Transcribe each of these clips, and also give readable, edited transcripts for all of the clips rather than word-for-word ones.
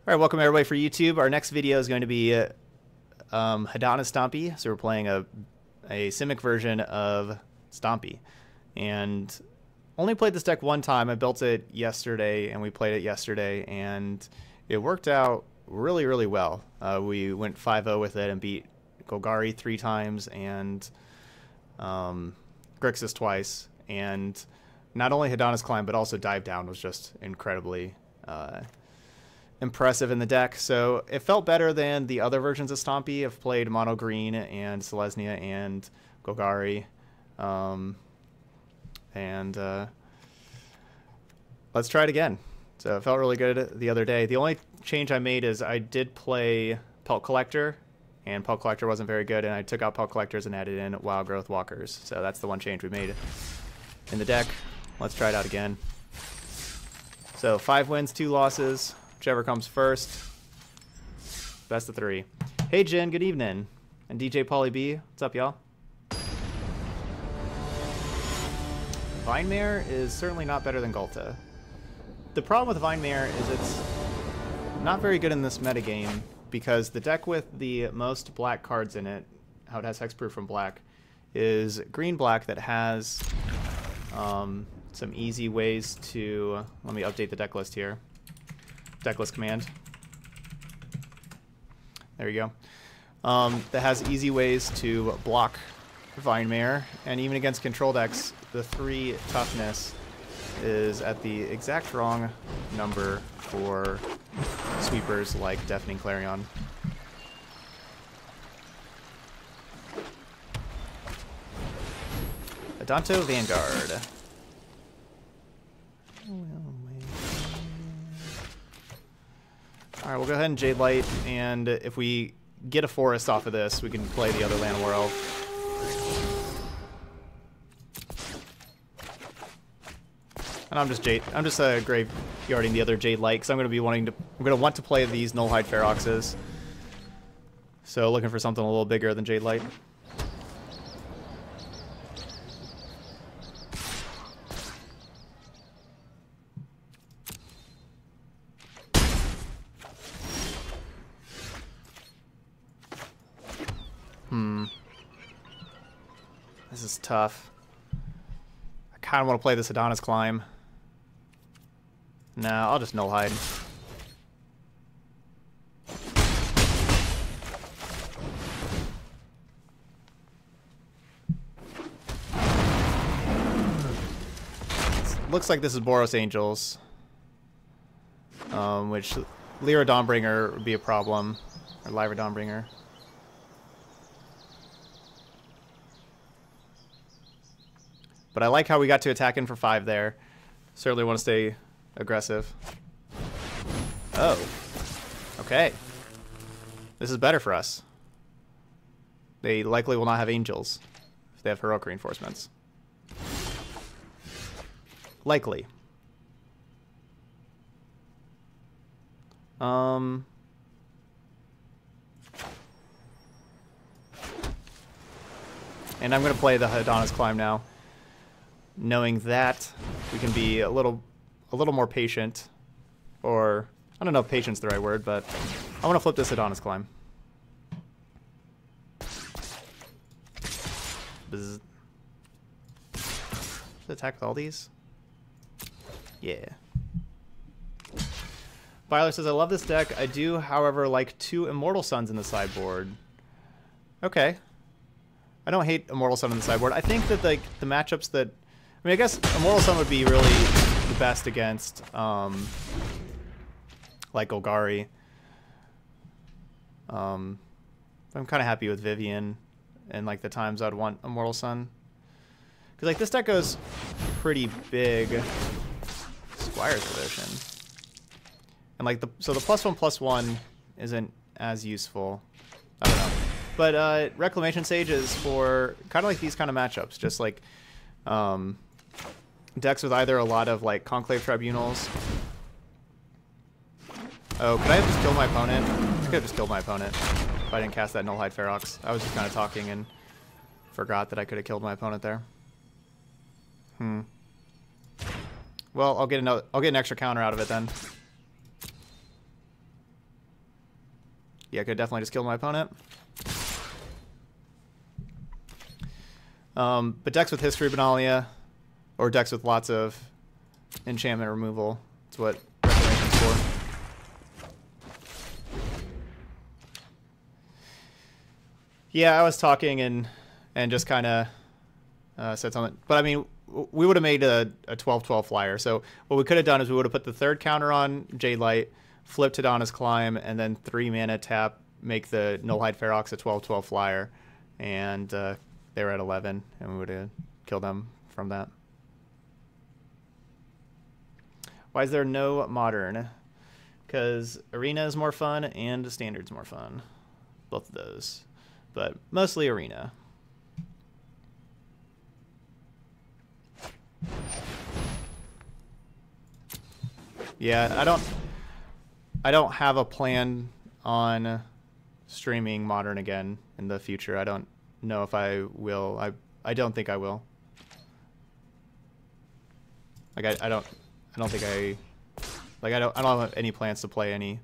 All right, welcome everybody for YouTube. Our next video is going to be Hadana Stompy. So we're playing a Simic version of Stompy. And only played this deck one time. I built it yesterday, and we played it yesterday, and it worked out really, really well. We went 5-0 with it and beat Golgari 3 times and Grixis twice. And not only Hadana's Climb, but also Dive Down was just incredibly impressive in the deck. So it felt better than the other versions of Stompy. I've played Mono Green and Selesnya and Golgari. Let's try it again. So it felt really good the other day. The only change I made is I did play Pelt Collector, and Pelt Collector wasn't very good, and I took out Pelt Collectors and added in Wild Growth Walkers. So that's the one change we made in the deck. Let's try it out again. So 5 wins, 2 losses. Whichever comes first. Best of 3. Hey Jen, good evening. And DJ Pauly B, what's up y'all? Vinemare is certainly not better than Ghalta. The problem with Vinemare is it's not very good in this metagame because the deck with the most black cards in it, how it has hexproof from black, is green-black that has some easy ways to... Let me update the deck list here. Decklist command. There you go. That has easy ways to block Vinemare, and even against control decks, the 3 toughness is at the exact wrong number for sweepers like Deafening Clarion. Adanto Vanguard. Alright, we'll go ahead and Jade Light, and if we get a forest off of this, we can play the other Llanowar Elf. And I'm just graveyarding the other Jade Light, because I'm gonna want to play these Nullhide Feroxes. So looking for something a little bigger than Jade Light. This is tough. I kind of want to play this Hadana's Climb. Nah, I'll just Nullhide. Looks like this is Boros Angels. Which Lyra Dawnbringer would be a problem. Or Lyra Dawnbringer. But I like how we got to attack in for 5 there. Certainly want to stay aggressive. Oh. Okay. This is better for us. They likely will not have angels if they have heroic reinforcements. Likely. And I'm going to play the Hadana's Climb now, knowing that we can be a little more patient, or I don't know if patient's the right word, but I want to flip this Hadana's Climb. Bzz. Should I attack with all these? Yeah. Byler says, I love this deck. I do, however, like 2 Immortal Suns in the sideboard. Okay. I don't hate Immortal Sun in the sideboard. I think that like the matchups that... I mean, I guess Immortal Sun would be really the best against, like, Golgari. I'm kind of happy with Vivian and, like, the times I'd want Immortal Sun. Because, like, this deck goes pretty big Squire's Devotion. And, like, so the +1/+1 isn't as useful. I don't know. But Reclamation Sage is for kind of like these kind of matchups. Just, like, decks with either a lot of like Conclave Tribunals. Oh, could I have just killed my opponent? I could have just killed my opponent if I didn't cast that Nullhide Ferox. I was just kind of talking and forgot that I could have killed my opponent there. Well, I'll get an extra counter out of it then. Yeah, I could definitely just kill my opponent. But decks with History Benalia, or decks with lots of enchantment removal, is what Reclamation's for. Yeah, I was talking and just kind of said something. But I mean, we would have made a 12/12 flyer. So what we could have done is we would have put the third counter on Jade Light, flipped Hadana's Climb, and then 3 mana tap, make the Nullhide Ferox a 12/12 flyer. And they were at 11, and we would have killed them from that. Why is there no Modern? Because Arena is more fun and Standard's more fun. Both of those. But mostly Arena. Yeah, I don't have a plan on streaming Modern again in the future. I don't know if I will. I don't think I will. Like I don't think I don't have any plans to play any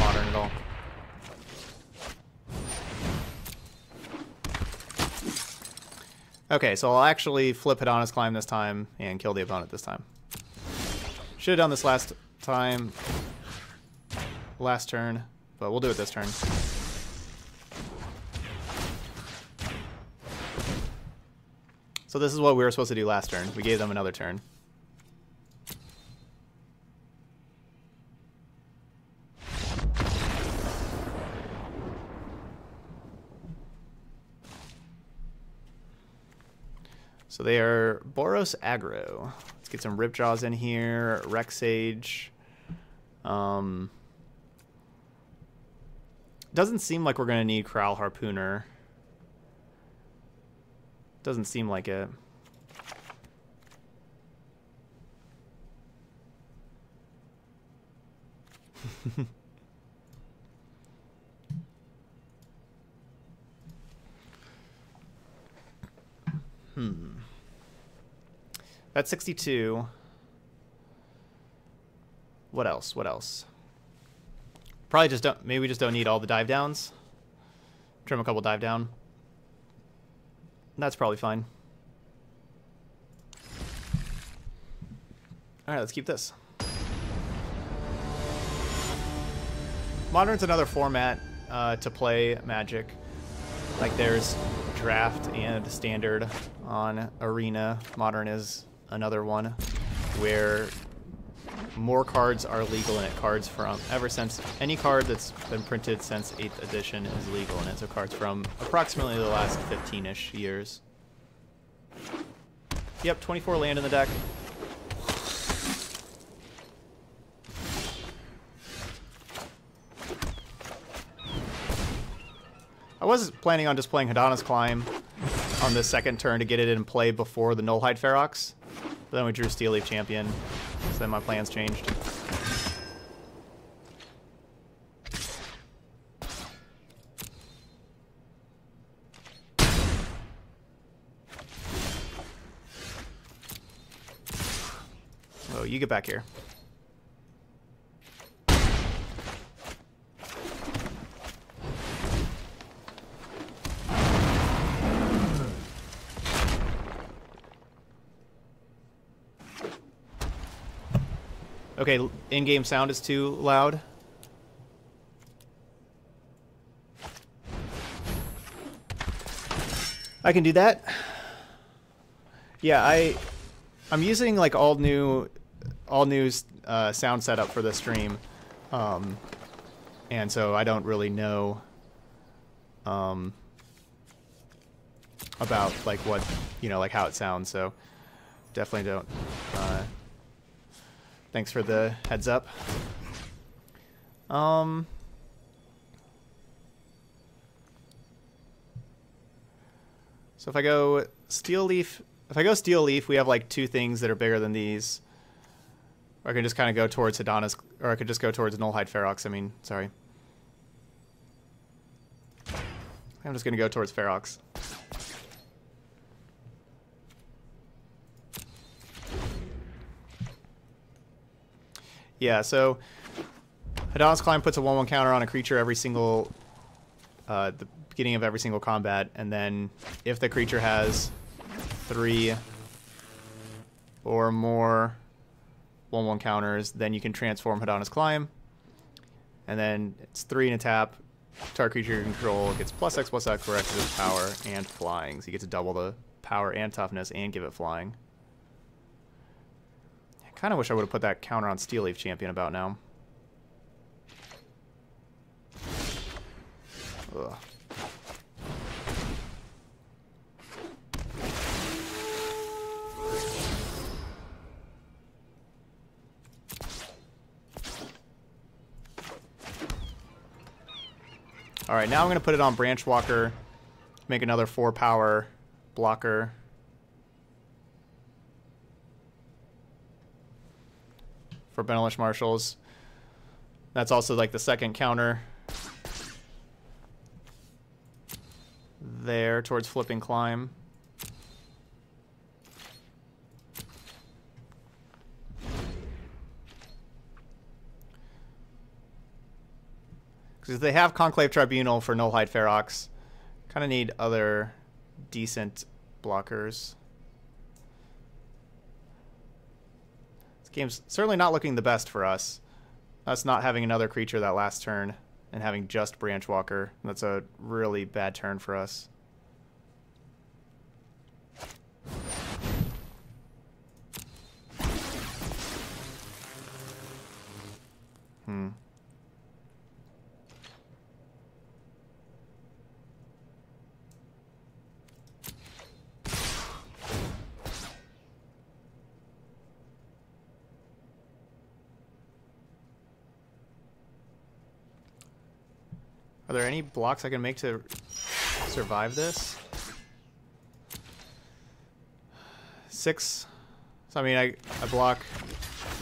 Modern at all. Okay, so I'll actually flip Hadana's Climb this time and kill the opponent this time. Should have done this last time, last turn, but we'll do it this turn. So this is what we were supposed to do last turn. We gave them another turn. So they are Boros aggro. Let's get some Ripjaws in here. Rex Sage. Doesn't seem like we're going to need Corral Harpooner. Doesn't seem like it. That's 62. What else? What else? Probably just don't. Maybe we just don't need all the dive downs. Trim a couple dive down. That's probably fine. All right, let's keep this. Modern's another format to play Magic. Like there's Draft and Standard on Arena. Modern is another one where more cards are legal in it. Cards from ever since any card that's been printed since 8th edition is legal in it. So cards from approximately the last 15-ish years. Yep, 24 land in the deck. I was planning on just playing Hadana's Climb on this second turn to get it in play before the Nullhide Ferox. But then we drew Steel Leaf Champion, so then my plans changed. Oh, you get back here. Okay, in-game sound is too loud. I can do that. Yeah, I'm using like all new sound setup for the stream, and so I don't really know about like what like how it sounds. So definitely don't. Thanks for the heads up. So if I go Steel Leaf, we have like 2 things that are bigger than these. Or I can just kind of go towards Hadana's, or I could just go towards Nullhide Ferox. I mean, sorry. I'm just going to go towards Ferox. Yeah, so Hadana's Climb puts a 1/1 counter on a creature every single, the beginning of every single combat, and then if the creature has 3 or more 1/1 counters, then you can transform Hadana's Climb, and then it's 3 in a tap. Target creature you control gets +X/+X for X of its power and flying, so you get to double the power and toughness and give it flying. I kind of wish I would have put that counter on Steel Leaf Champion about now. Ugh. Alright, now I'm going to put it on Branch Walker, make another 4 power blocker. For Benelush Marshals. That's also like the second counter there towards Flipping Climb. Because they have Conclave Tribunal for Nullhide Ferox. Kind of need other decent blockers. This game's certainly not looking the best for us. Us not having another creature that last turn and having just Branch Walker. That's a really bad turn for us. Are there any blocks I can make to survive this? 6. So I mean, I block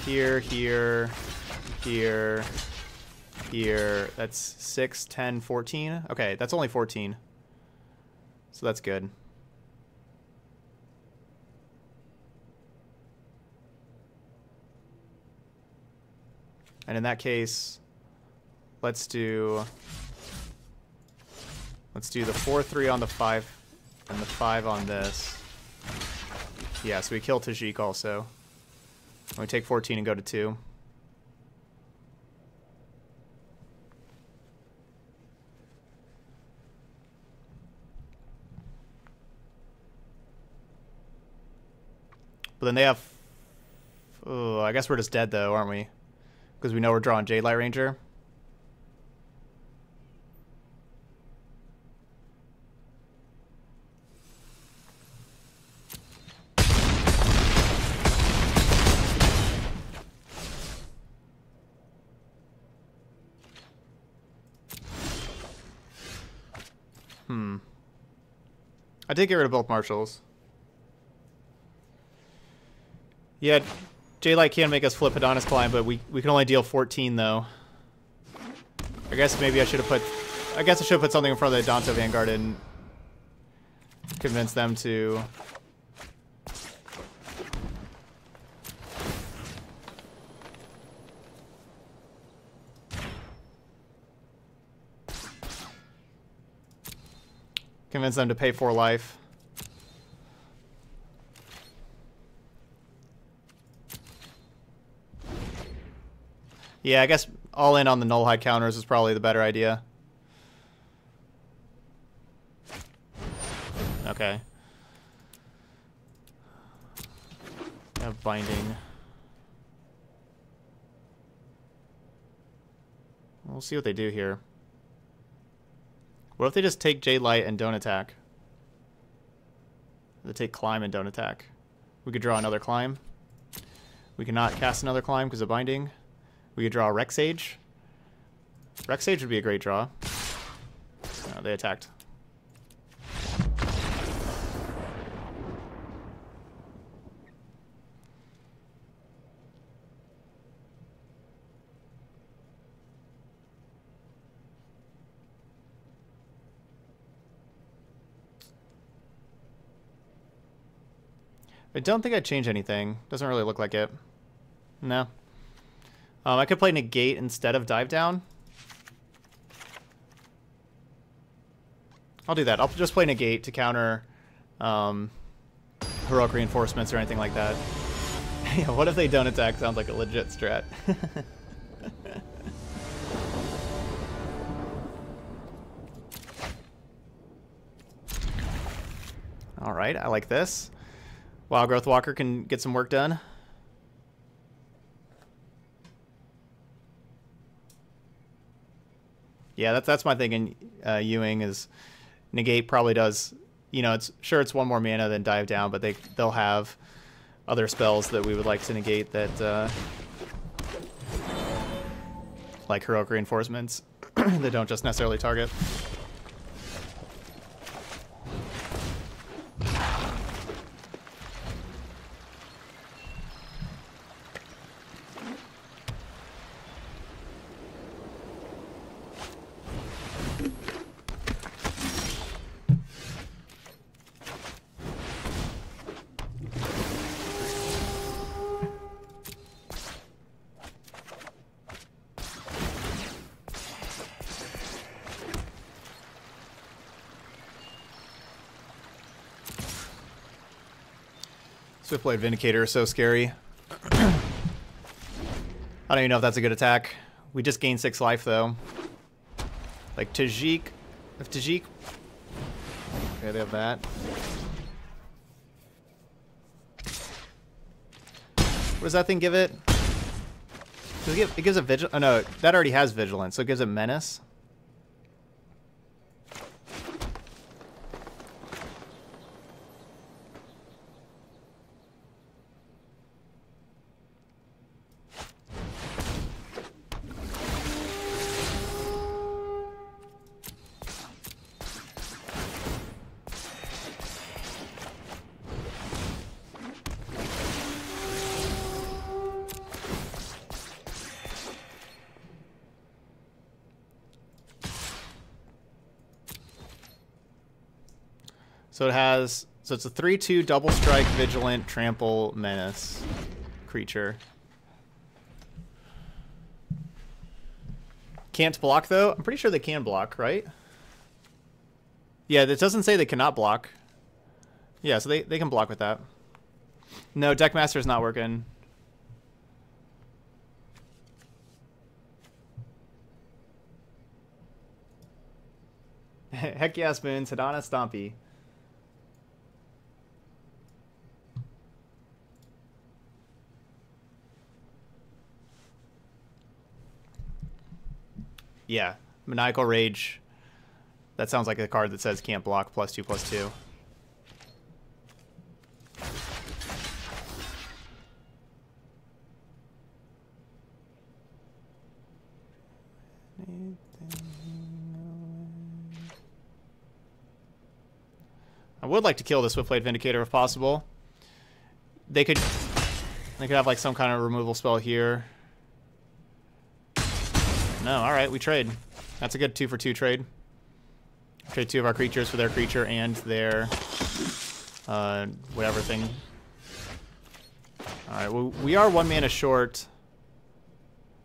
here, here, here, here. That's 6, 10, 14. Okay, that's only 14. So that's good. And in that case, let's do the 4/3 on the 5 and the 5 on this. Yeah, so we kill Tajik also. And we take 14 and go to 2. But then they have... Oh, I guess we're just dead though, aren't we? Because we know we're drawing Jade Light Ranger. I did get rid of both Marshals. Yeah, J-Light can make us flip Hadana's Climb, but we can only deal 14 though. I guess maybe I should have put... I guess I should have put something in front of the Danto Vanguard and convince them to... Convince them to pay 4 life. Yeah, I guess all in on the Nullhide counters is probably the better idea. Okay. Have binding. We'll see what they do here. What if they just take Jade Light and don't attack? They take Climb and don't attack. We could draw another Climb. We cannot cast another Climb because of binding. We could draw a Rex Sage. Rex Sage would be a great draw. No, they attacked. I don't think I'd change anything. Doesn't really look like it. No. I could play negate instead of dive down. I'll do that. I'll just play negate to counter heroic reinforcements or anything like that. Yeah, what if they don't attack? Sounds like a legit strat. All right, I like this. Wild Growth Walker can get some work done. Yeah, that's my thinking. Ewing is negate probably does. You know, it's one more mana than dive down, but they'll have other spells that we would like to negate that, like heroic reinforcements, that don't just necessarily target. Swiftblade Vindicator is so scary. I don't even know if that's a good attack. We just gained 6 life, though. Like, Tajik... If Tajik... Okay, they have that. What does that thing give it? It gives it Vigilance... Oh, no, that already has Vigilance, so it gives it Menace. So it has, so it's a 3/2 double strike, vigilant, trample, menace creature. Can't block though? I'm pretty sure they can block, right? Yeah, it doesn't say they cannot block. Yeah, so they can block with that. No, Deckmaster's not working. Heck yeah, Spoons. Hadana, Stompy. Yeah, Maniacal Rage. That sounds like a card that says can't block +2/+2. I would like to kill the Swiftblade Vindicator if possible. They could have like some kind of removal spell here. No, alright, we trade. That's a good 2-for-2 trade. Trade 2 of our creatures for their creature and their whatever thing. Alright, well, we are 1 mana short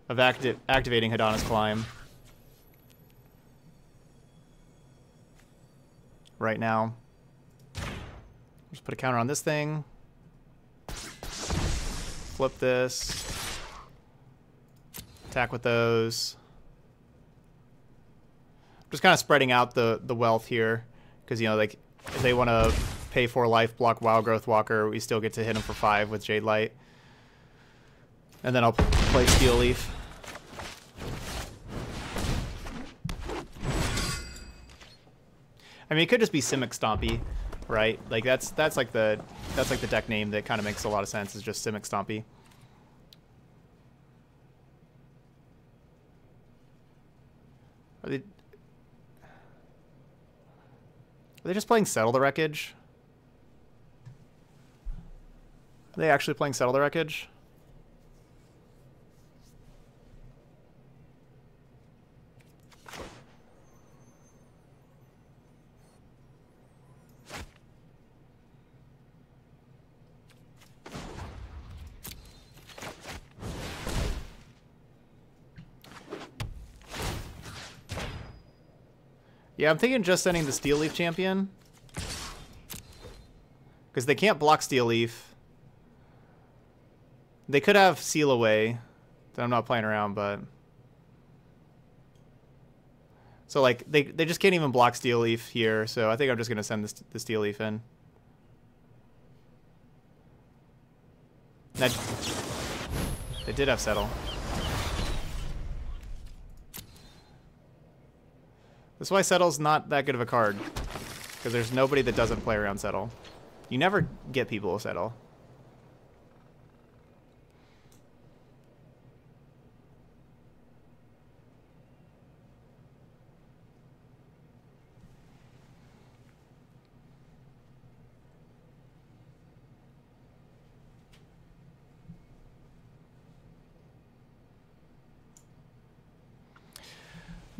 of activating Hadana's Climb right now. Just put a counter on this thing. Flip this. Attack with those. Just kind of spreading out the wealth here, because, you know, like, if they want to pay 4 life, block Wild Growth Walker, we still get to hit them for 5 with Jade Light. And then I'll play Steel Leaf. I mean, it could just be Simic Stompy, right? Like that's like the deck name that kind of makes a lot of sense, is just Simic Stompy. Are they just playing Settle the Wreckage? Are they actually playing Settle the Wreckage? Yeah, I'm thinking just sending the Steel Leaf champion. Because they can't block Steel Leaf. They could have Seal Away. That I'm not playing around, but... So, like, they just can't even block Steel Leaf here, so I think I'm just going to send the Steel Leaf in. That, they did have Settle. That's why Settle's not that good of a card. Because there's nobody that doesn't play around Settle. You never get people to Settle.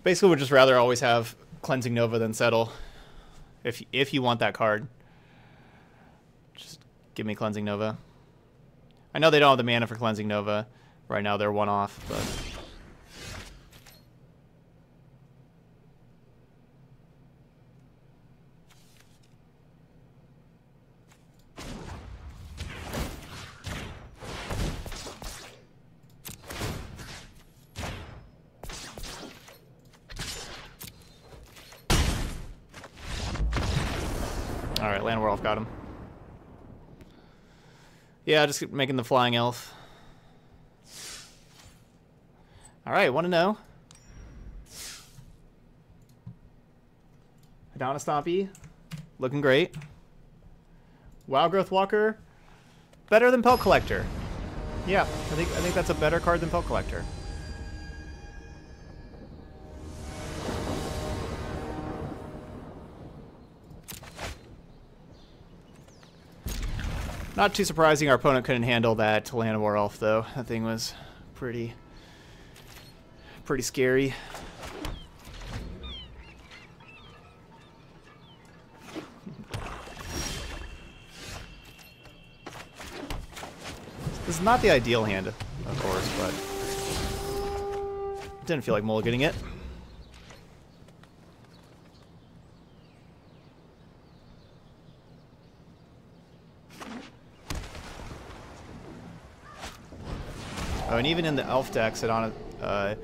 Basically, would just rather always have Cleansing Nova than Settle. If you want that card. Just give me Cleansing Nova. I know they don't have the mana for Cleansing Nova. Right now they're one off, but... Alright, Land Werewolf got him. Yeah, just making the Flying Elf. Alright, want to know? Hadana Stompy, looking great. Wild Growth Walker, better than Pelt Collector. Yeah, I think that's a better card than Pelt Collector. Not too surprising our opponent couldn't handle that Land Werewolf, though. That thing was pretty scary. This is not the ideal hand, of course, but didn't feel like mulliganing it. Oh, and even in the Elf decks, Pelt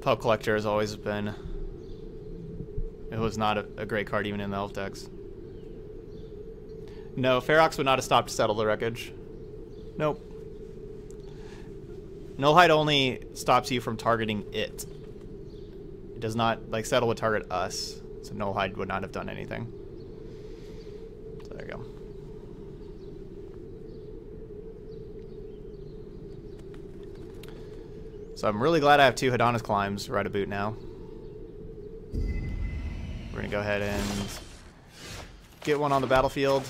Collector has always been... It was not a great card even in the Elf decks. No, Ferox would not have stopped to Settle the Wreckage. Nope. Nullhide only stops you from targeting it. It does not... Like, Settle would target us, so Nullhide would not have done anything. So there you go. So I'm really glad I have two Hadana's Climbs right about now. We're going to go ahead and get one on the battlefield.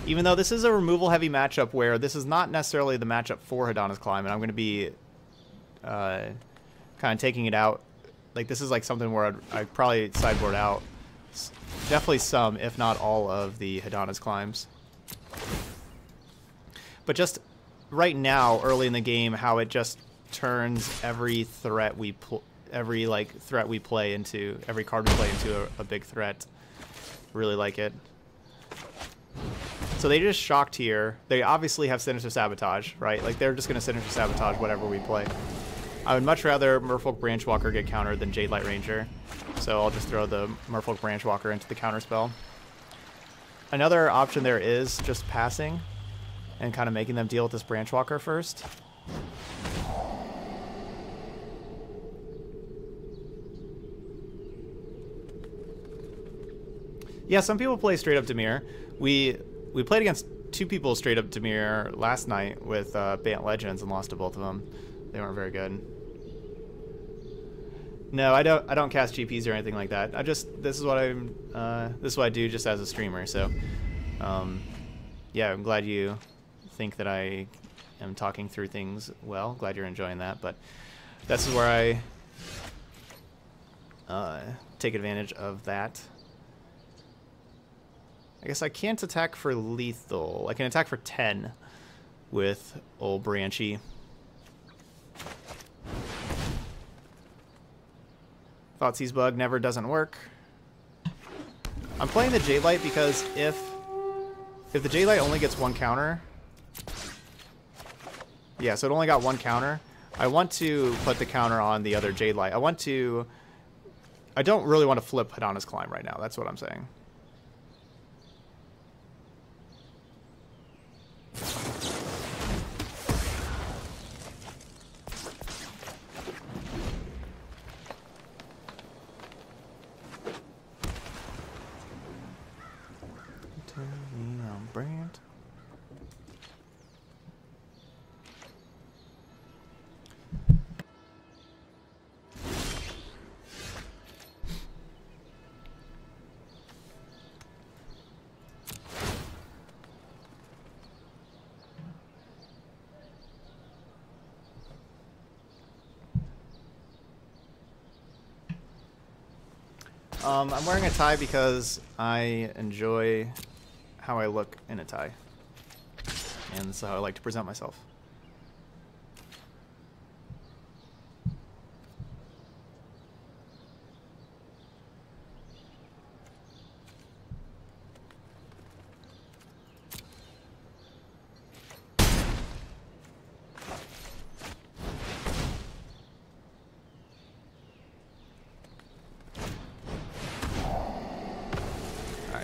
Even though this is a removal-heavy matchup where this is not necessarily the matchup for Hadana's Climb, and I'm going to be kind of taking it out. Like, this is like something where I'd probably sideboard out. Definitely some, if not all, of the Hadana's Climbs. But just right now, early in the game, how it just turns every threat we threat we play into, every card we play into a big threat. Really like it. So they just shocked here. They obviously have Sinister Sabotage, right? Like, they're just going to Sinister Sabotage whatever we play. I would much rather Merfolk Branchwalker get countered than Jade Light Ranger. So I'll just throw the Merfolk Branchwalker into the counter spell. Another option there is just passing and kind of making them deal with this Branchwalker first. Yeah, some people play straight up Dimir. We played against two people straight up Dimir last night with Bant Legends and lost to both of them. They weren't very good. No, I don't cast GPs or anything like that. This is what I do just as a streamer. So, yeah, I'm glad you think that I am talking through things well. Glad you're enjoying that. But this is where I take advantage of that. I guess I can't attack for lethal. I can attack for 10 with old Branchy. Thoughtseize Bug never doesn't work. I'm playing the Jade Light because if the Jade Light only gets one counter... Yeah, so it only got one counter. I want to put the counter on the other Jade Light. I don't really want to flip Hadana's Climb right now. That's what I'm saying. Brand. I'm wearing a tie because I enjoy how I look in a tie. And that's how I like to present myself.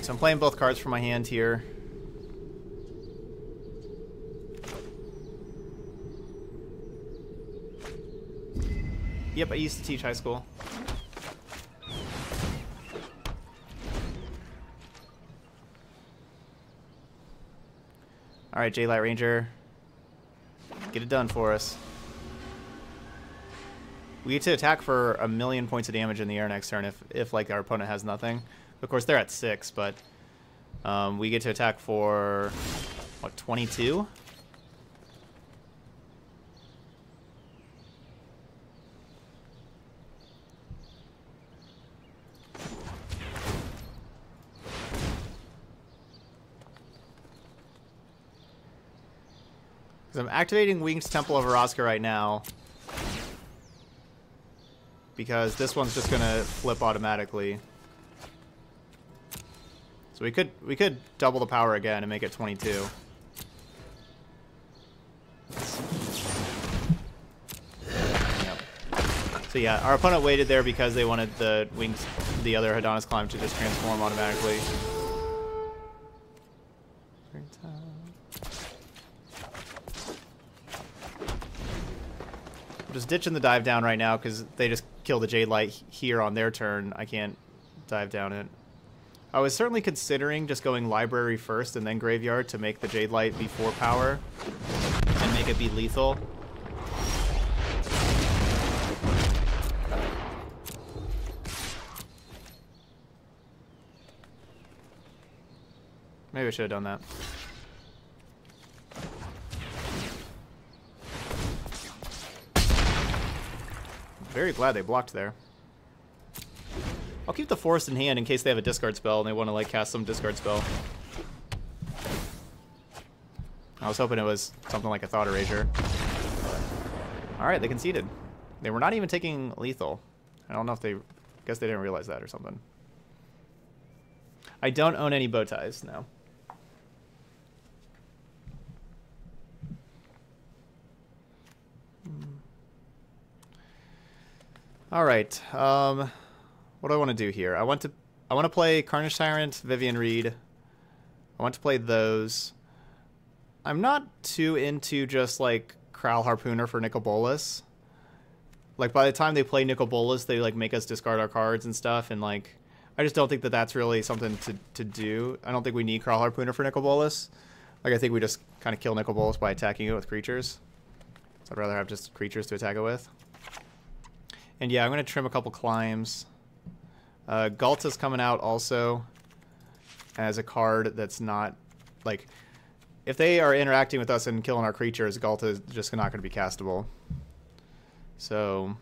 So I'm playing both cards from my hand here. Yep, I used to teach high school. Alright, J-Light Ranger. Get it done for us. We get to attack for 1,000,000 points of damage in the air next turn if like our opponent has nothing. Of course, they're at 6, but we get to attack for, what, 22? Because I'm activating Winged Temple of Araska right now. Because this one's just going to flip automatically. So we could double the power again and make it 22. Yep. So yeah, our opponent waited there because they wanted the other Hadana's Climb to just transform automatically. I'm just ditching the dive down right now because they just kill the Jade Light here on their turn. I can't dive down it. I was certainly considering just going library first and then graveyard to make the Jade Light be 4 power and make it be lethal. Maybe I should have done that. Very glad they blocked there. I'll keep the Forest in hand in case they have a discard spell and they want to like cast some discard spell. I was hoping it was something like a Thought Erasure. Alright, they conceded. They were not even taking lethal. I don't know if they... I guess they didn't realize that or something. I don't own any bow ties, no. Alright, what do I want to do here? I want to play Carnage Tyrant, Vivian Reed. I want to play those. I'm not too into just like Crowl Harpooner for Nicol Bolas. Like by the time they play Nicol Bolas, they like make us discard our cards and stuff, and like I just don't think that that's really something to do. I don't think we need Crowl Harpooner for Nicol Bolas. Like I think we just kind of kill Nicol Bolas by attacking it with creatures. So I'd rather have just creatures to attack it with. And yeah, I'm going to trim a couple climbs. Galta's coming out also as a card that's not, like, if they are interacting with us and killing our creatures, Galta is just not going to be castable. So,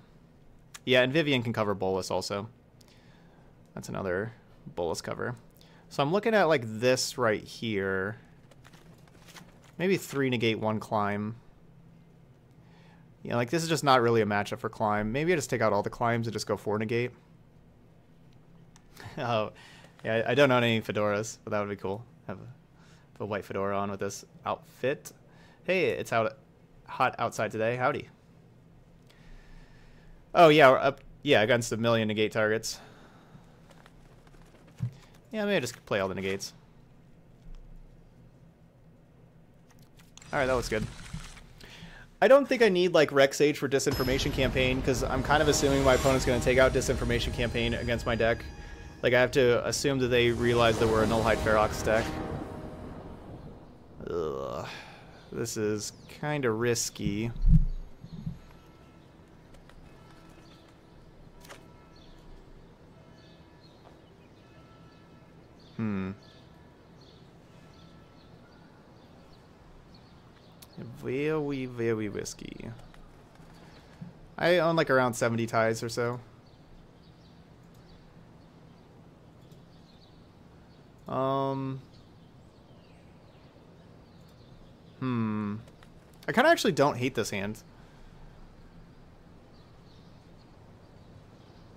yeah, and Vivian can cover Bolas also. That's another Bolas cover. So I'm looking at, like, this right here. Maybe 3 negate 1 climb. Yeah, like, this is just not really a matchup for climb. Maybe I just take out all the climbs and just go 4 negate. Oh, yeah, I don't own any fedoras, but that would be cool. Have a white fedora on with this outfit. Hey, it's hot outside today. Howdy. Oh, yeah, we're up. Yeah, against a million negate targets. Yeah, maybe I just play all the negates. Alright, that looks good. I don't think I need, like, Rex Age for Disinformation Campaign, because I'm kind of assuming my opponent's going to take out Disinformation Campaign against my deck. Like, I have to assume that they realize that we're a Nullhide Ferox deck. Ugh. This is kind of risky. Very risky. I own like around 70 ties or so. I kind of actually don't hate this hand.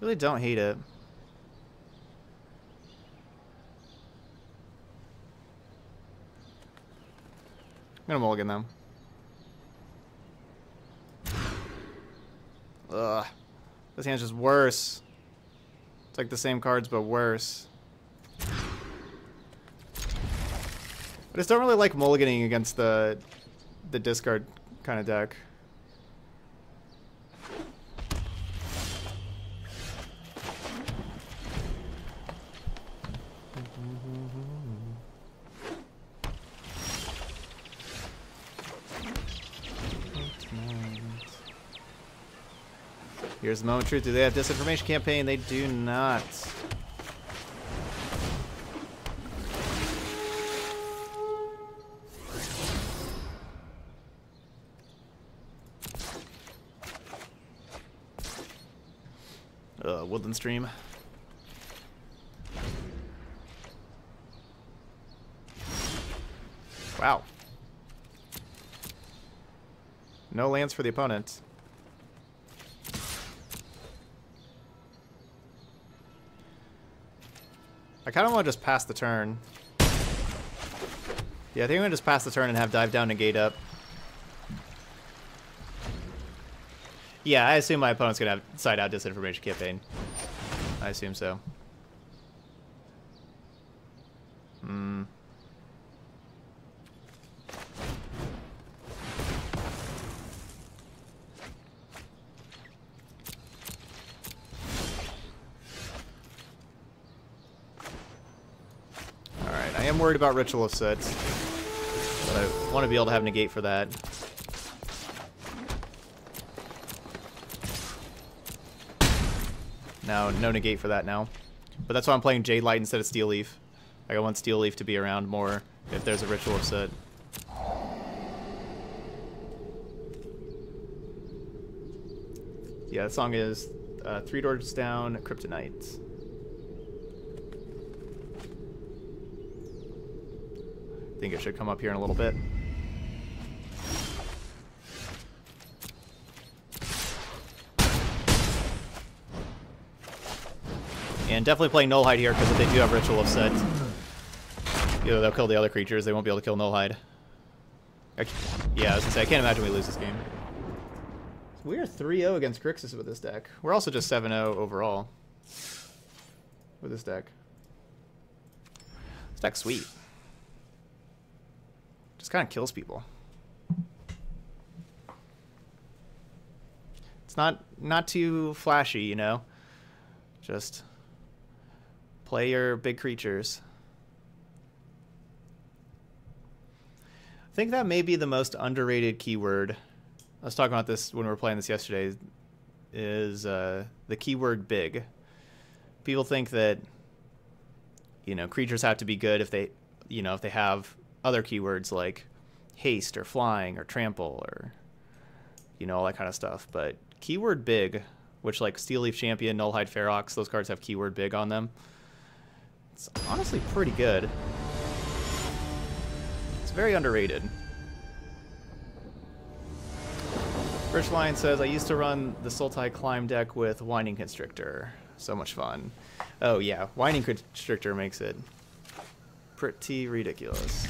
Really don't hate it. I'm gonna mulligan them. Ugh. This hand's just worse. It's like the same cards, but worse. I just don't really like mulliganing against the discard kind of deck. Here's the moment of truth. Do they have Disinformation Campaign? They do not. Woodland Stream. Wow. No lands for the opponent. I kind of want to just pass the turn. Yeah, I think I'm going to just pass the turn and have dive down, negate up. Yeah, I assume my opponent's going to have side out Disinformation Campaign. I assume so. Alright, I am worried about Ritual of Soot, but I want to be able to have negate for that. No negate for that now. But that's why I'm playing Jade Light instead of Steel Leaf. Like, I want Steel Leaf to be around more if there's a Ritual of Soot. Yeah, that song is 3 Doors Down, Kryptonite. I think it should come up here in a little bit. And definitely playing Nullhide here, because if they do have Ritual of Soot, either they'll kill the other creatures, they won't be able to kill Nullhide. Yeah, I was gonna say, I can't imagine we lose this game. We're 3-0 against Grixis with this deck. We're also just 7-0 overall with this deck. This deck's sweet. Just kind of kills people. It's not too flashy, you know? Just play your big creatures. I think that may be the most underrated keyword. I was talking about this when we were playing this yesterday. Is the keyword big. People think that, you know, creatures have to be good if they, you know, if they have other keywords like haste or flying or trample or, you know, all that kind of stuff. But keyword big, which like Steel Leaf Champion, Nullhide Ferox, those cards have keyword big on them. It's honestly pretty good. It's very underrated. Rich Lion says, I used to run the Sultai Climb deck with Winding Constrictor. So much fun. Oh yeah, Whining Constrictor makes it pretty ridiculous.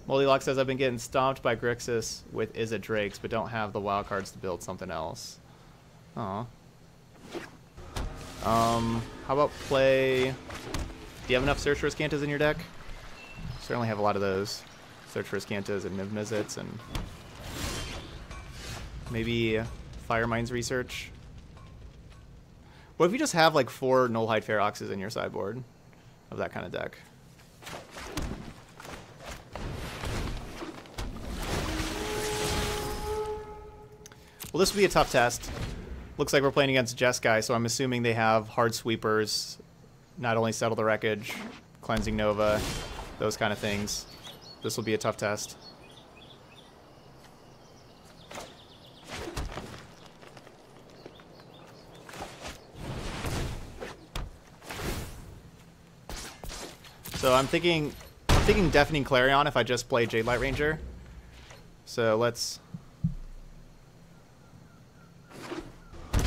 Moldylock says, I've been getting stomped by Grixis with Izzet Drakes, but don't have the wild cards to build something else. Aw. How about play... Do you have enough Search for Scantas in your deck? Certainly have a lot of those. Search for Scantas and Niv Mizzets and... maybe Fire Mines Research. What if you just have like 4 Nullhide Feroxes in your sideboard of that kind of deck? Well, this would be a tough test. Looks like we're playing against Jeskai, so I'm assuming they have hard sweepers, not only Settle the Wreckage, Cleansing Nova, those kind of things. This will be a tough test. So I'm thinking Deafening Clarion if I just play Jade Light Ranger. So let's put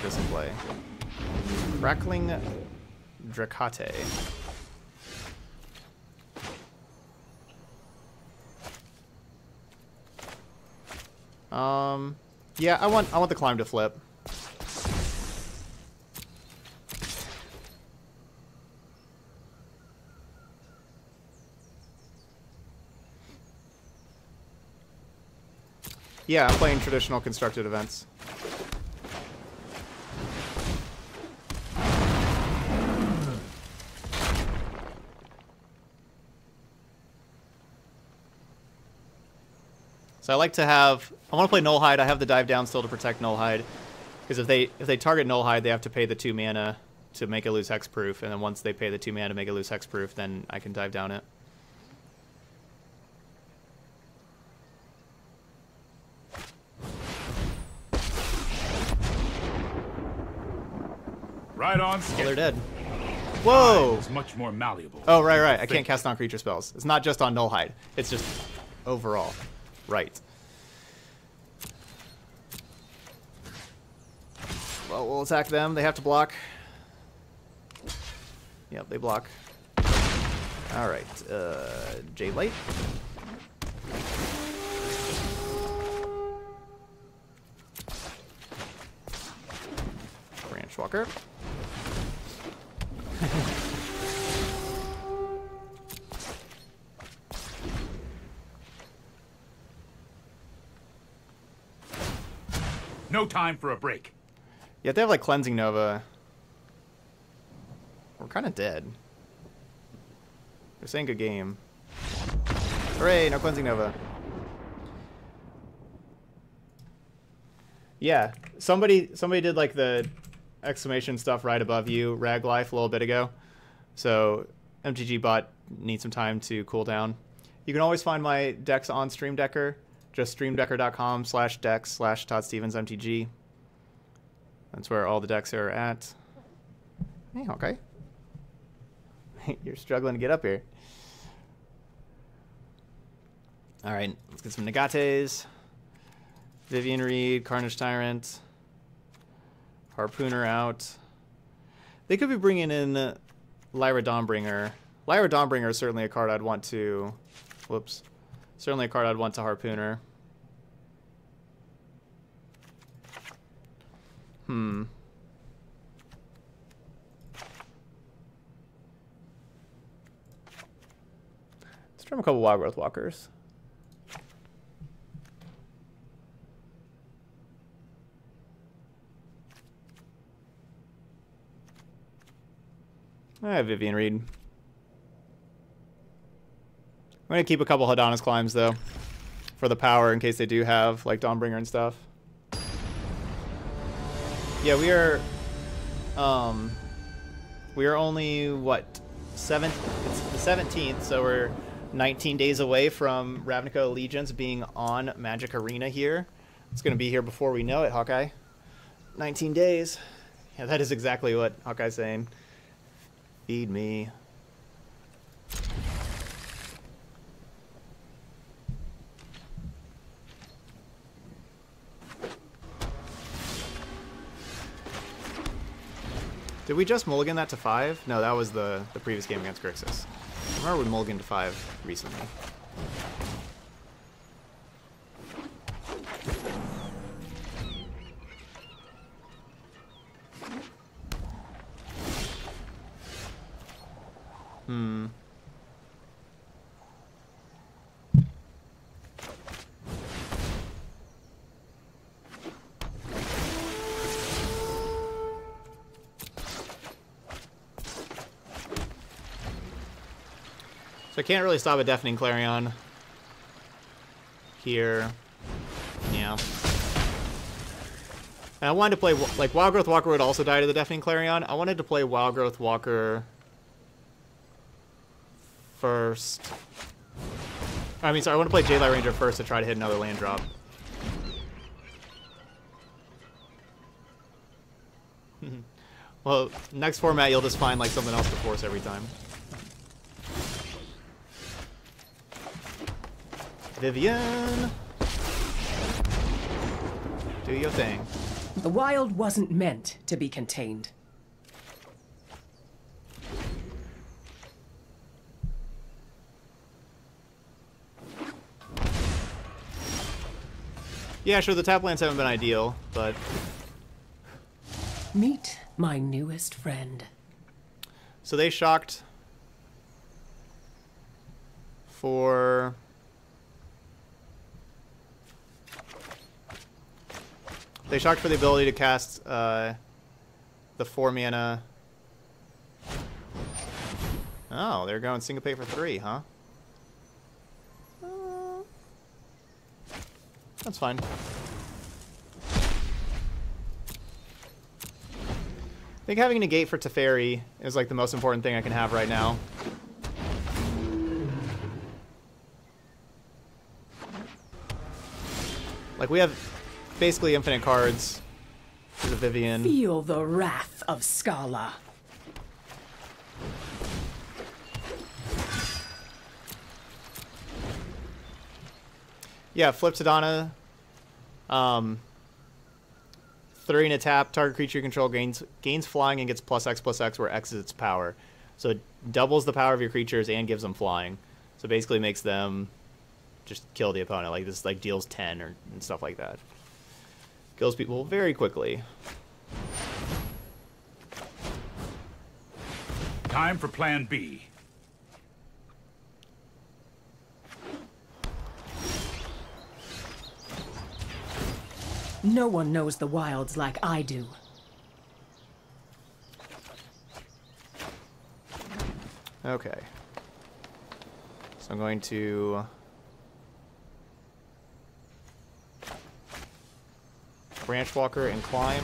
this in play. Crackling Dracate. Yeah, I want the Climb to flip. Yeah, I'm playing traditional constructed events. So I like to have... I want to play Nullhide. I have the dive down still to protect Nullhide. Because if they target Nullhide, they have to pay the 2 mana to make it lose hexproof. And then once they pay the 2 mana to make it lose hexproof, then I can dive down it. Right on. Oh, they're dead. Whoa! It's much more malleable. Oh, right. I can't cast non-creature spells. It's not just on Nullhide. It's just overall. Right. Well, we'll attack them. They have to block. Yep, they block. Alright. Jade Light. Branch Walker. No time for a break. Yeah, they have like Cleansing Nova. We're kind of dead. They're saying good game. Hooray, no Cleansing Nova. Yeah, somebody did like the exclamation stuff right above you, Rag Life, a little bit ago. So MTG bot needs some time to cool down. You can always find my decks on Stream Decker. Just streamdecker.com/decks/ToddStevensMTG. That's where all the decks are at. Hey, okay. You're struggling to get up here. All right, let's get some Nagates. Vivian Reed, Carnage Tyrant. Harpooner out. They could be bringing in Lyra Dawnbringer. Lyra Dawnbringer is certainly a card I'd want to... Whoops. Certainly a card I'd want to Harpooner. Let's try a couple Wild Growth Walkers. I have Vivian Reed. I'm going to keep a couple Hadana's Climbs, though, for the power in case they do have, like, Dawnbringer and stuff. Yeah, we are only, what, it's the 17th, so we're 19 days away from Ravnica Allegiance being on Magic Arena here. It's going to be here before we know it, Hawkeye. 19 days. Yeah, that is exactly what Hawkeye's saying. Feed me. Did we just mulligan that to 5? No, that was the previous game against Grixis. I remember we mulliganed to 5 recently. So I can't really stop a Deafening Clarion here. Yeah. And I wanted to play, like, Wild Growth Walker would also die to the Deafening Clarion. I wanted to play Wild Growth Walker first. I mean, sorry, I want to play Jadelight Ranger first to try to hit another land drop. Well, next format, you'll just find, like, something else to force every time. Vivian! Do your thing. The wild wasn't meant to be contained. Yeah, sure, the tap lands haven't been ideal, but... Meet my newest friend. So they shocked for... They shocked for the ability to cast the 4 mana. Oh, they're going syncopate for 3, huh? That's fine. I think having a negate for Teferi is like the most important thing I can have right now. Like, we have basically infinite cards for the Vivian. Feel the wrath of Scala. Yeah, flip Hadana. 3 in a tap. Target creature you control gains flying and gets +X/+X, where X is its power. So it doubles the power of your creatures and gives them flying. So basically makes them just kill the opponent. Like, this like deals 10 and stuff like that. Kills people very quickly. Time for Plan B. No one knows the wilds like I do. Okay. So I'm going to... Branch Walker and Climb.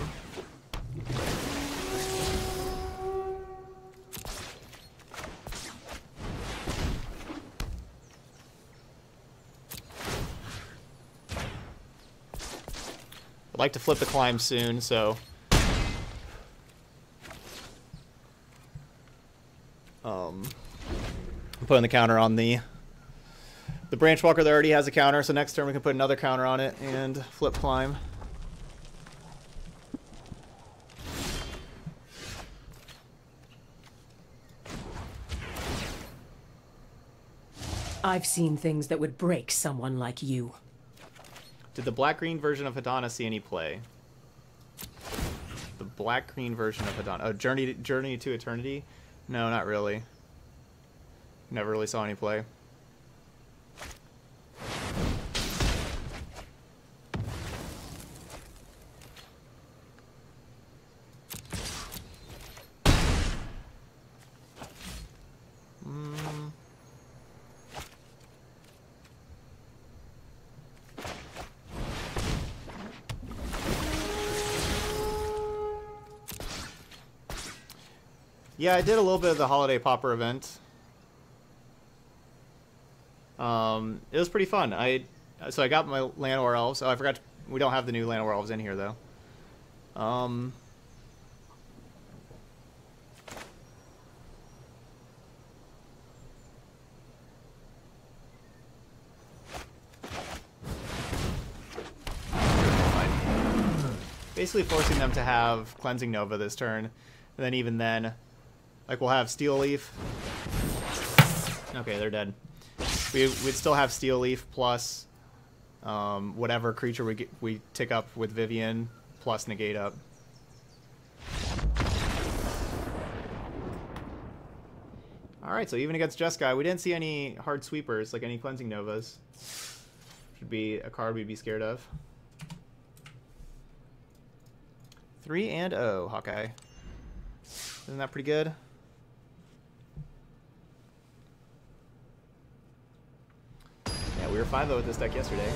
I'd like to flip the Climb soon, so... I'm putting the counter on the Branch Walker that already has a counter, so next turn we can put another counter on it and flip Climb. I've seen things that would break someone like you. Did the black-green version of Hadana see any play? The black-green version of Hadana. Oh, Journey to Eternity? No, not really. Never really saw any play. Yeah, I did a little bit of the Holiday Popper event. It was pretty fun. So I got my Llanowar Elves. Oh, I forgot we don't have the new Llanowar Elves in here though. Basically forcing them to have Cleansing Nova this turn. And then even then, like, we'll have Steel Leaf. Okay, they're dead. We'd still have Steel Leaf plus whatever creature we tick up with Vivian plus negate up. Alright, so even against Jeskai, we didn't see any hard sweepers, like any Cleansing Novas. Should be a card we'd be scared of. 3-0, Hawkeye. Isn't that pretty good? Yeah, we were 5-0 with this deck yesterday.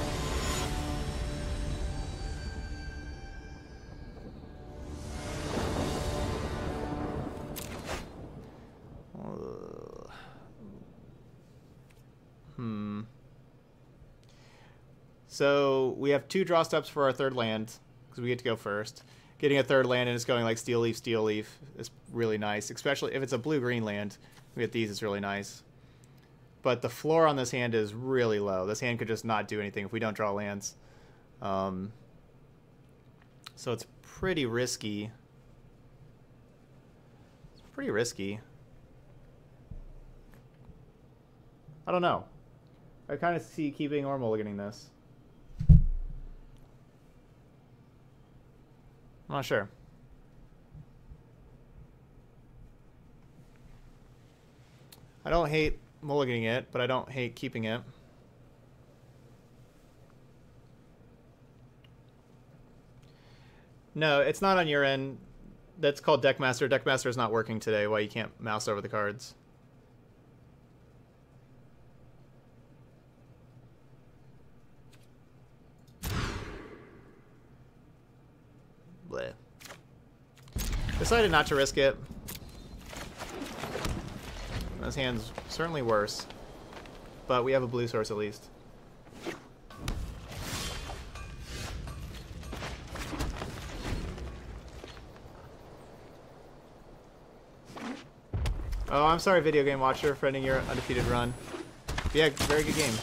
So we have 2 draw steps for our third land, because we get to go first. Getting a third land and it's going like Steel Leaf is really nice, especially if it's a blue-green land. We get these, it's really nice. But the floor on this hand is really low. This hand could just not do anything if we don't draw lands. So it's pretty risky. It's pretty risky. I don't know. I kind of see keeping or mulliganing this. I'm not sure. I don't hate mulliganing it, but I don't hate keeping it. No, it's not on your end. That's called Deckmaster. Deckmaster is not working today. Why you can't mouse over the cards. Bleh. Decided not to risk it. This hand's certainly worse. But we have a blue source at least. Oh, I'm sorry, Video Game Watcher, for ending your undefeated run. But yeah, very good game.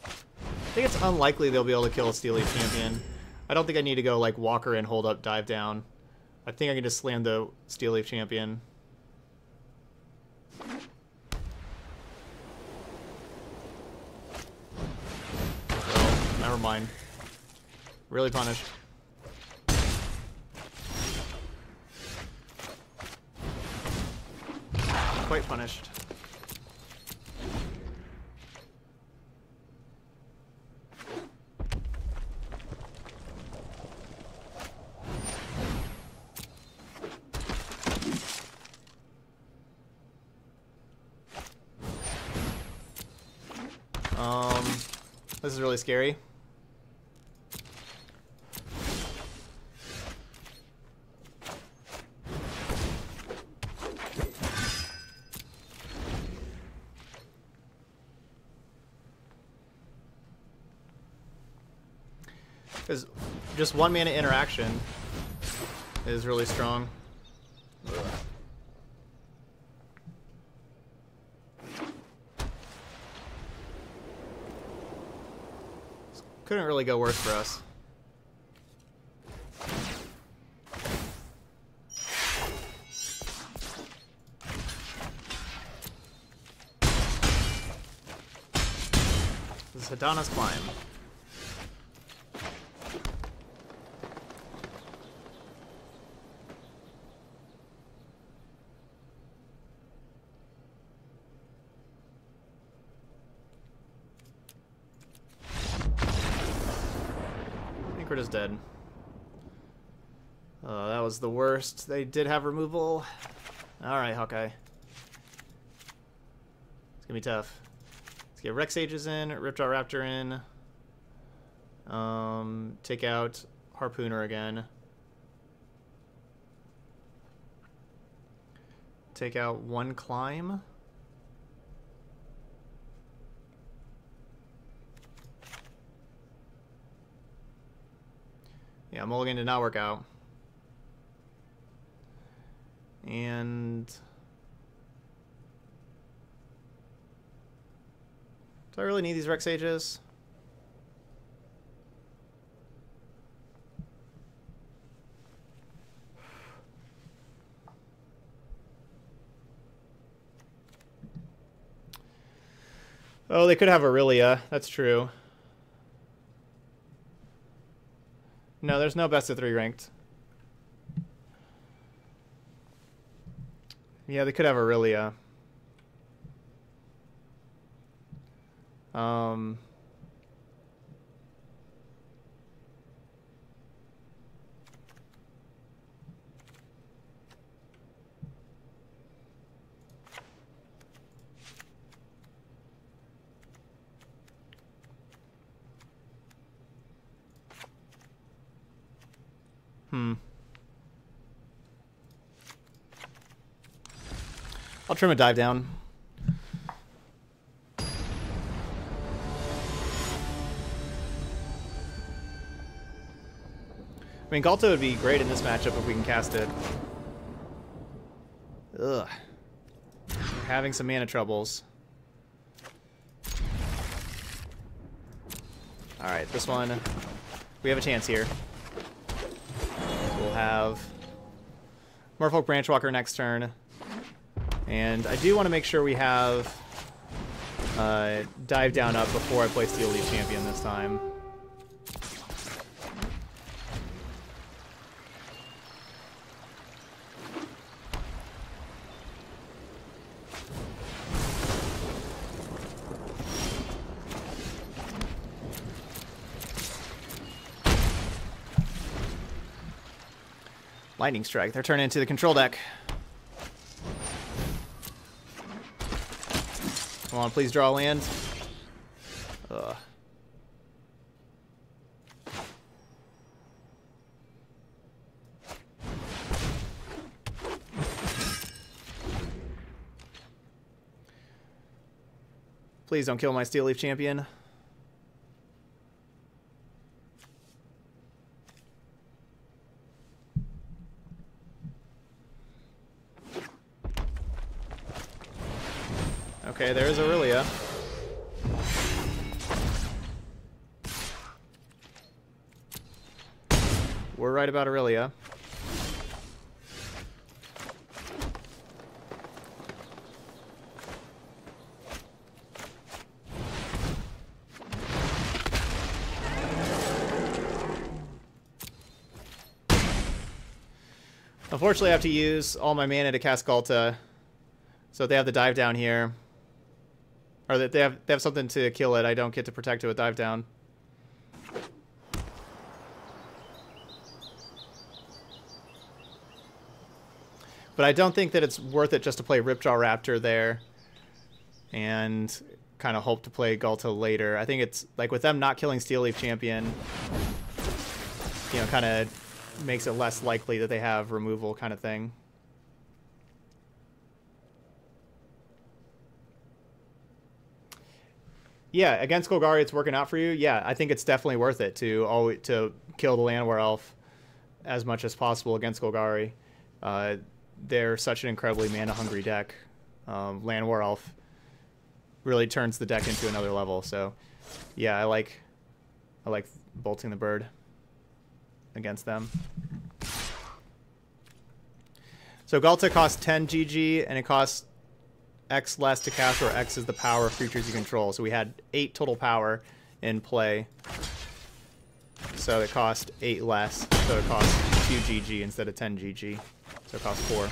I think it's unlikely they'll be able to kill a Steel Leaf Champion. I don't think I need to go like Walker and hold up, dive down. I think I can just slam the Steel Leaf Champion. Well, never mind. Really punished. Quite punished. This is really scary. Because just 1 mana interaction is really strong. Ugh. Couldn't really go worse for us. This is Hadana's Climb. Is dead. Oh, that was the worst. They did have removal. Alright, Hawkeye. It's gonna be tough. Let's get Rex Sages in, Ripjaw Raptor in. Take out Harpooner again. Take out 1 Climb. Yeah, Mulligan did not work out. And do I really need these Rex Sages? Oh, they could have Aurelia. That's true. No, there's no best of 3 ranked. Yeah, they could have Aurelia. I'll trim a dive down. I mean, Galta would be great in this matchup if we can cast it. Ugh. We're having some mana troubles. Alright, this one, we have a chance here. We'll have Merfolk Branchwalker next turn. And I do want to make sure we have dive down up before I play Steel Leaf Champion this time. Lightning Strike. They're turning into the control deck. Come on, please draw land. Ugh. Please don't kill my Steel Leaf Champion. Okay, there's Aurelia. We're right about Aurelia. Unfortunately, I have to use all my mana to cast Galta. So if they have the dive down here, or that they have something to kill it, I don't get to protect it with dive down. But I don't think that it's worth it just to play Ripjaw Raptor there and kind of hope to play Galta later. I think it's like with them not killing Steel Leaf Champion, you know, kind of makes it less likely that they have removal kind of thing. Yeah, against Golgari, it's working out for you. Yeah, I think it's definitely worth it to kill the Llanowar Elf as much as possible against Golgari. They're such an incredibly mana-hungry deck. Llanowar Elf really turns the deck into another level. So, yeah, I like bolting the bird against them. So Galta costs 10 GG, and it costs X less to cast, where X is the power of creatures you control. So we had 8 total power in play. So it cost 8 less. So it cost 2 GG instead of 10 GG. So it cost 4.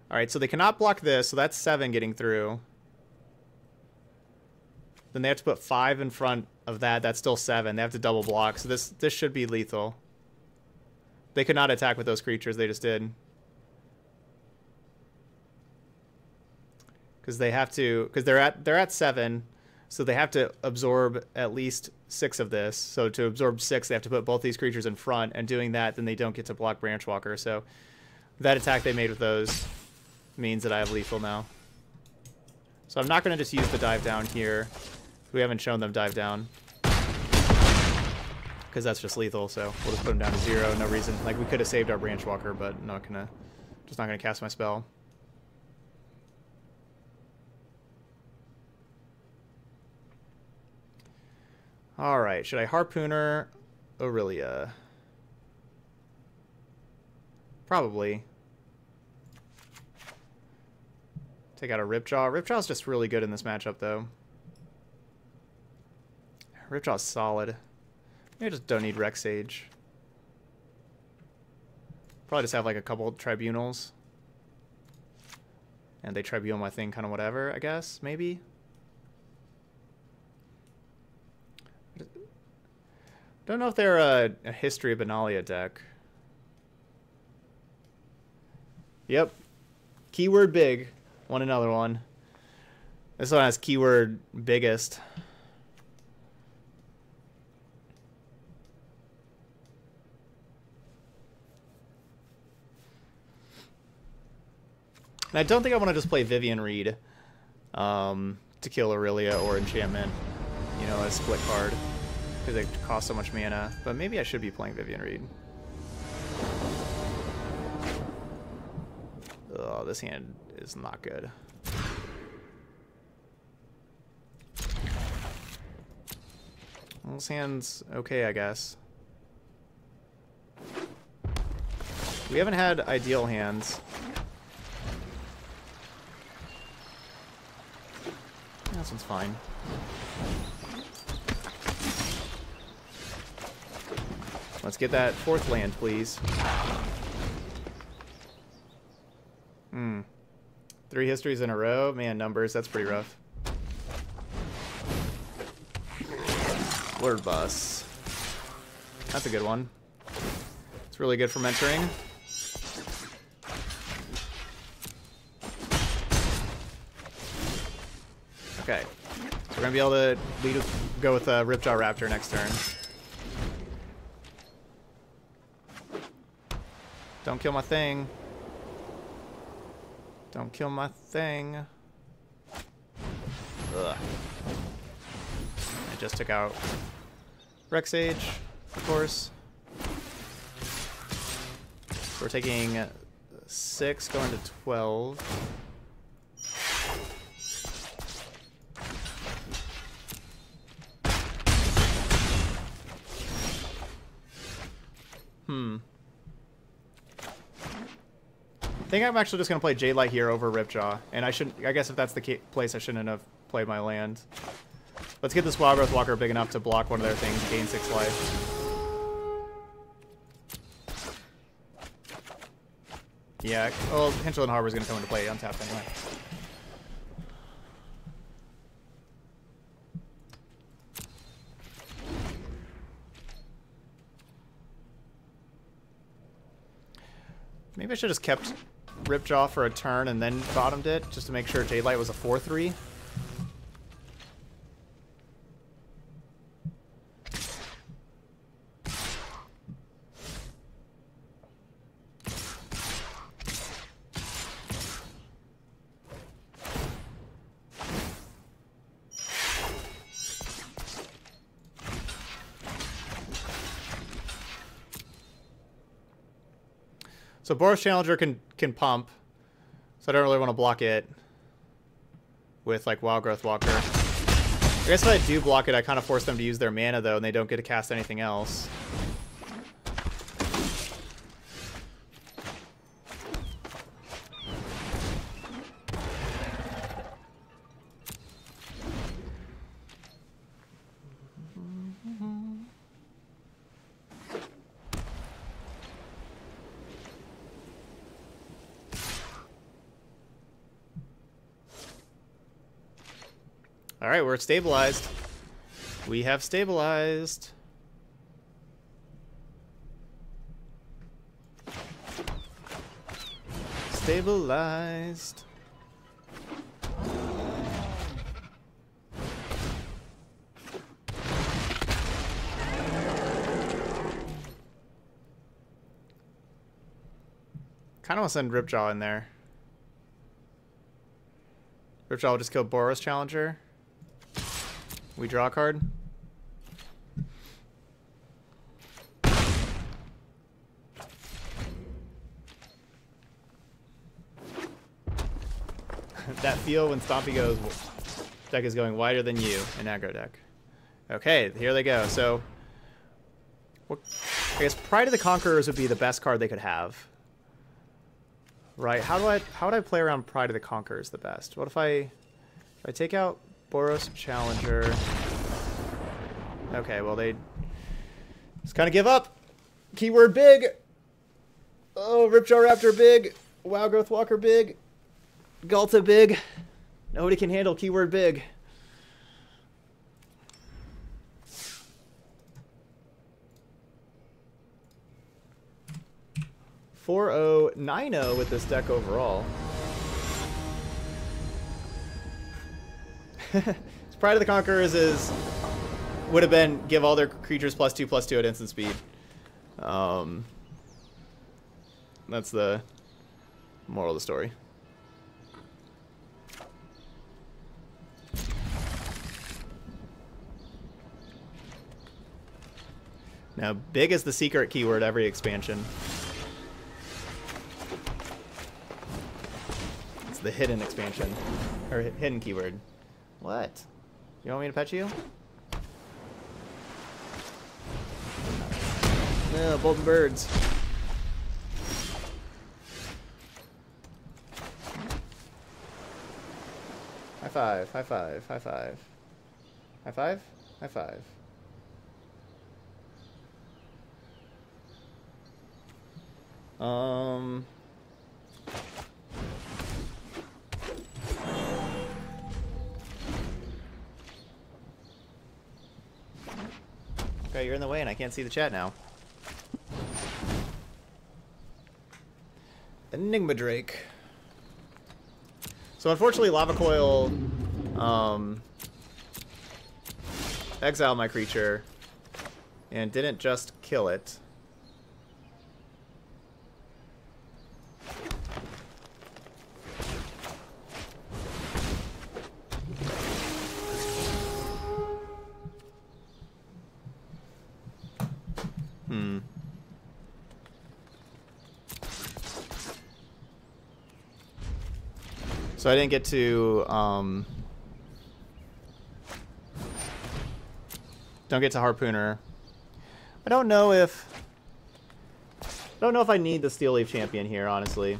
Alright, so they cannot block this, so that's 7 getting through. Then they have to put 5 in front of that. That's still 7. They have to double block. So this should be lethal. They could not attack with those creatures they just did. Because they have to, because they're at 7, so they have to absorb at least 6 of this. So to absorb 6, they have to put both these creatures in front, and doing that, then they don't get to block Branchwalker. So that attack they made with those means that I have lethal now. So I'm not going to just use the dive down here. We haven't shown them dive down, because that's just lethal. So we'll just put them down to 0. No reason. Like, we could have saved our Branchwalker, but just not gonna cast my spell. Alright, should I Harpooner Aurelia? Probably. Take out a Ripjaw. Ripjaw's just really good in this matchup, though. Ripjaw's solid. Maybe I just don't need Rex Sage. Probably just have like a couple Tribunals. And they Tribunal my thing kind of whatever, I guess, maybe? Don't know if they're a History of Benalia deck. Yep. Keyword big. Want another one. This one has keyword biggest. And I don't think I want to just play Vivian Reed to kill Aurelia or Enchantment, you know, as split card, because they cost so much mana. But maybe I should be playing Vivian Reed. Oh, this hand is not good. Well, this hand's okay, I guess. We haven't had ideal hands. This one's fine. Let's get that fourth land, please. 3 histories in a row? Man, numbers, that's pretty rough. Word Bus. That's a good one. It's really good for mentoring. Okay. So we're going to be able to go with Ripjaw Raptor next turn. Don't kill my thing. Don't kill my thing. Ugh. I just took out Rex Sage, of course. So we're taking 6, going to 12. I think I'm actually just going to play Jade Light here over Ripjaw. And I guess if that's the place, I shouldn't have played my land. Let's get this Wild Growth Walker big enough to block one of their things, gain 6 life. Yeah, well, Hinterland Harbor is going to come into play untapped anyway. Maybe I should have just kept Ripjaw for a turn and then bottomed it, just to make sure Jade Light was a 4-3. So Boros Challenger can pump, so I don't really want to block it with like Wild Growth Walker. I guess if I do block it, I kind of force them to use their mana though, and they don't get to cast anything else. Alright, we're stabilized. We have stabilized. Stabilized. Kind of want to send Ripjaw in there. Ripjaw will just kill Boros Challenger. We draw a card. That feel when Stompy goes, deck is going wider than you in aggro deck. Okay, here they go. So, I guess Pride of the Conquerors would be the best card they could have. Right? How would I play around Pride of the Conquerors the best? What if I take out Boros Challenger? Okay, well they just kind of give up. Keyword big. Oh, Ripjaw Raptor big. Wow Growth Walker big. Galta big. Nobody can handle keyword big. (4-0, 9-0 with this deck overall. Pride of the Conquerors would have been give all their creatures +2/+2 at instant speed. That's the moral of the story. Now, big is the secret keyword every expansion. It's the hidden expansion. Or hidden keyword. What? You want me to pet you? No, Bolton Birds. High five, high five, high five. High five? High five. Okay, you're in the way and I can't see the chat now. Enigma Drake. So unfortunately Lava Coil exiled my creature and didn't just kill it. So I didn't get to don't get to Harpooner. I don't know if I need the Steel Leaf Champion here, honestly.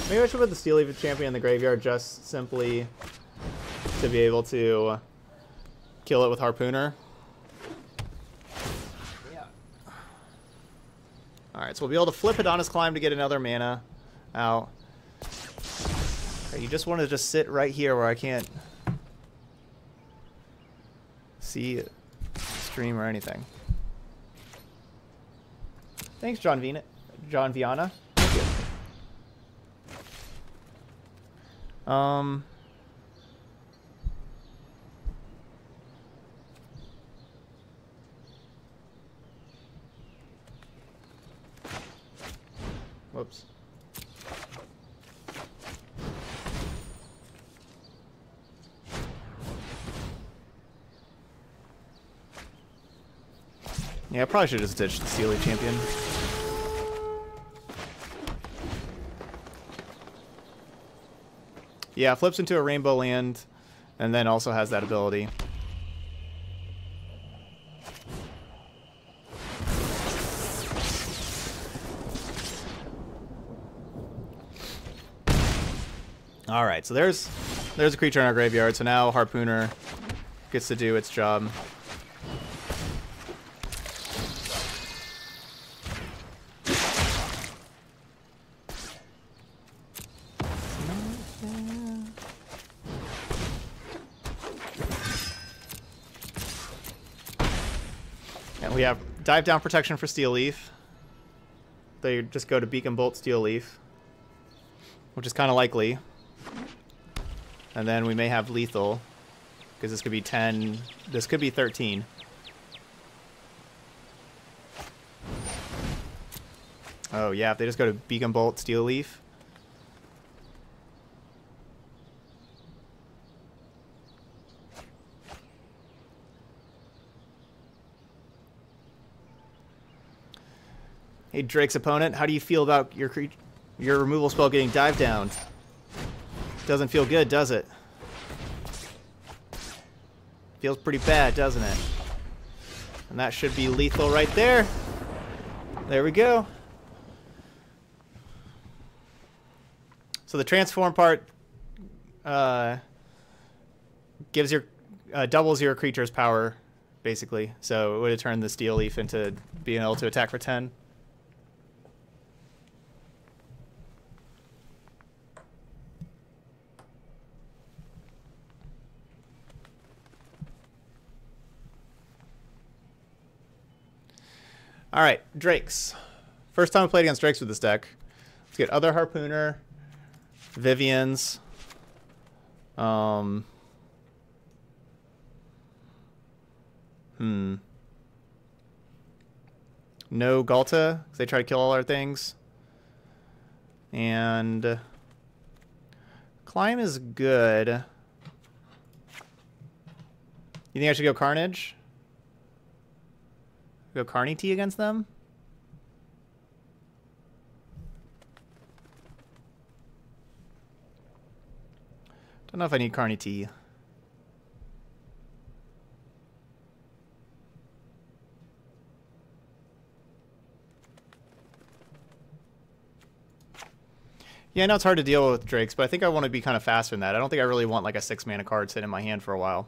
Maybe I should put the Steel Leaf Champion in the graveyard just simply to be able to kill it with Harpooner. Yeah. Alright, so we'll be able to flip Hadana's Climb to get another mana out. Okay, you just want to just sit right here where I can't see stream or anything. Thanks, John Viana. Thank you. Whoops. Yeah, I probably should have just ditched the Steel Leaf Champion. Yeah, flips into a Rainbow Land, and then also has that ability. Alright, so there's a creature in our graveyard, so now Harpooner gets to do its job. And we have Dive Down protection for Steel Leaf. They just go to Beacon Bolt Steel Leaf, which is kind of likely. And then we may have lethal, because this could be 10, this could be 13. Oh yeah, if they just go to Beacon Bolt, Steel Leaf. Hey, Drake's opponent, how do you feel about your removal spell getting dive down? Doesn't feel good, does it? Feels pretty bad, doesn't it? And that should be lethal right there. There we go. So the transform part gives your doubles your creature's power, basically. So it would have turned the Steel Leaf into being able to attack for 10. All right, Drakes. First time I played against Drakes with this deck. Let's get other Harpooner, Vivians. No Galta, because they try to kill all our things. And Climb is good. You think I should go Carnage? Go Carney T against them? Don't know if I need Carney T. Yeah, I know it's hard to deal with Drakes, but I think I want to be kind of faster than that. I don't think I really want like a 6-mana card sitting in my hand for a while.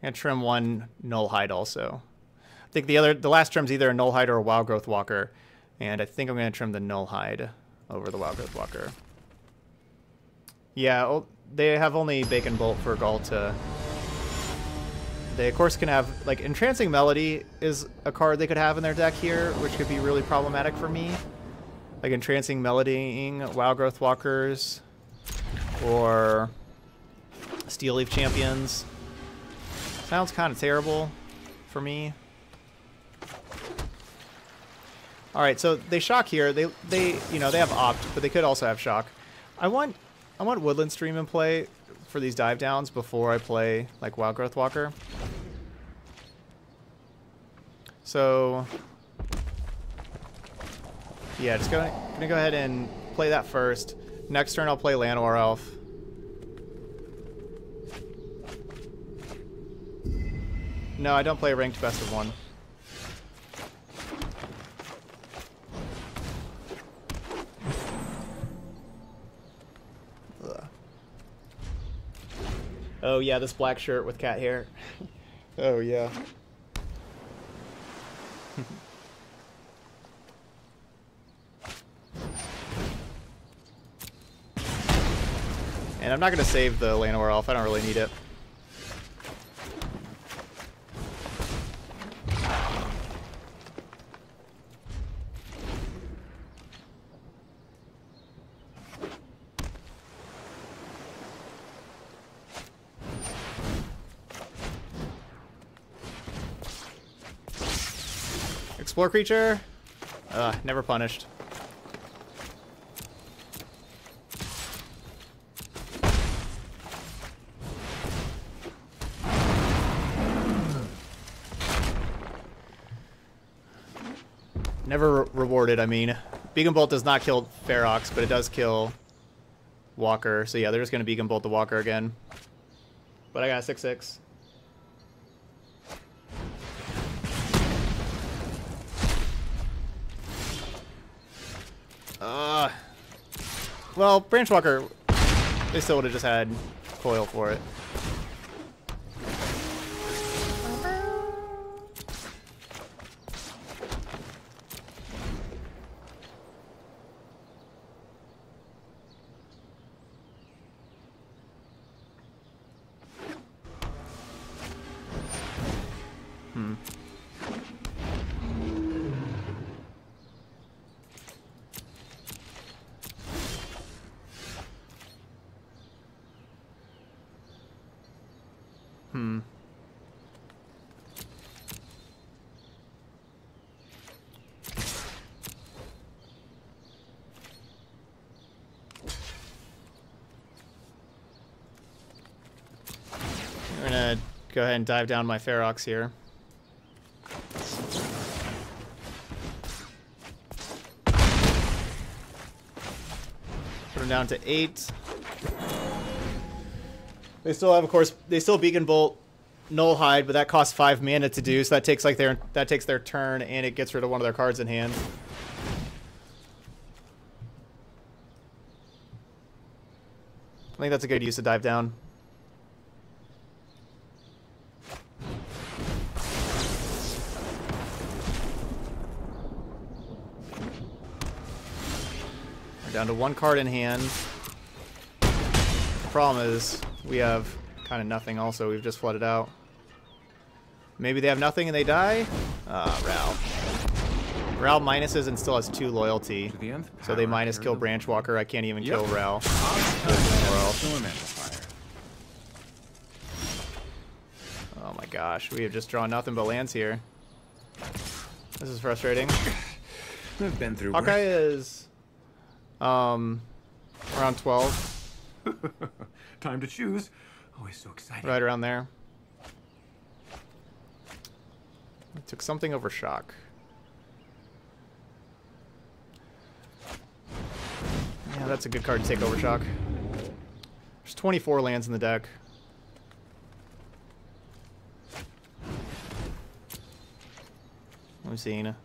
And trim one Null Hide also. I think the last trim's either a Null Hide or a Wild Growth Walker, and I think I'm going to trim the Null Hide over the Wild Growth Walker. Yeah, they have only Bacon Bolt for Galta. They of course can have like Entrancing Melody is a card they could have in their deck here, which could be really problematic for me. Like Entrancing Melodying Wild Growth Walkers or Steel Leaf Champions. Sounds kind of terrible for me. All right, so they shock here. They you know, they have Opt, but they could also have shock. I want Woodland Stream in play for these dive downs before I play like Wild Growth Walker. So yeah, just gonna go ahead and play that first. Next turn I'll play Llanowar Elf. No, I don't play ranked best of one. Ugh. Oh yeah, this black shirt with cat hair. Oh yeah. And I'm not going to save the Llanowar Elf. I don't really need it. Explore creature. Never punished. Never rewarded, I mean. Beacon Bolt does not kill Ferox, but it does kill Walker. So yeah, they're just going to Beacon Bolt the Walker again. But I got a 6/6. Well, Branchwalker, they still would have just had Coil for it. Go ahead and dive down my Ferox here. Put him down to 8. They still have, of course, they still Beacon Bolt, Null Hide, but that costs 5 mana to do, so that takes like their turn, and it gets rid of one of their cards in hand. I think that's a good use to dive down. We're down to 1 card in hand. The problem is we have kind of nothing also. We've just flooded out. Maybe they have nothing and they die? Ral. Ral minuses and still has 2 loyalty. So they minus kill Branchwalker. I can't even kill Ral. Oh my gosh. We have just drawn nothing but lands here. This is frustrating. I've been through Hawkeye is around 12. Time to choose. Always so exciting. Right around there. I took something over Shock. Yeah, that's a good card to take over Shock. There's 24 lands in the deck. I'm seeing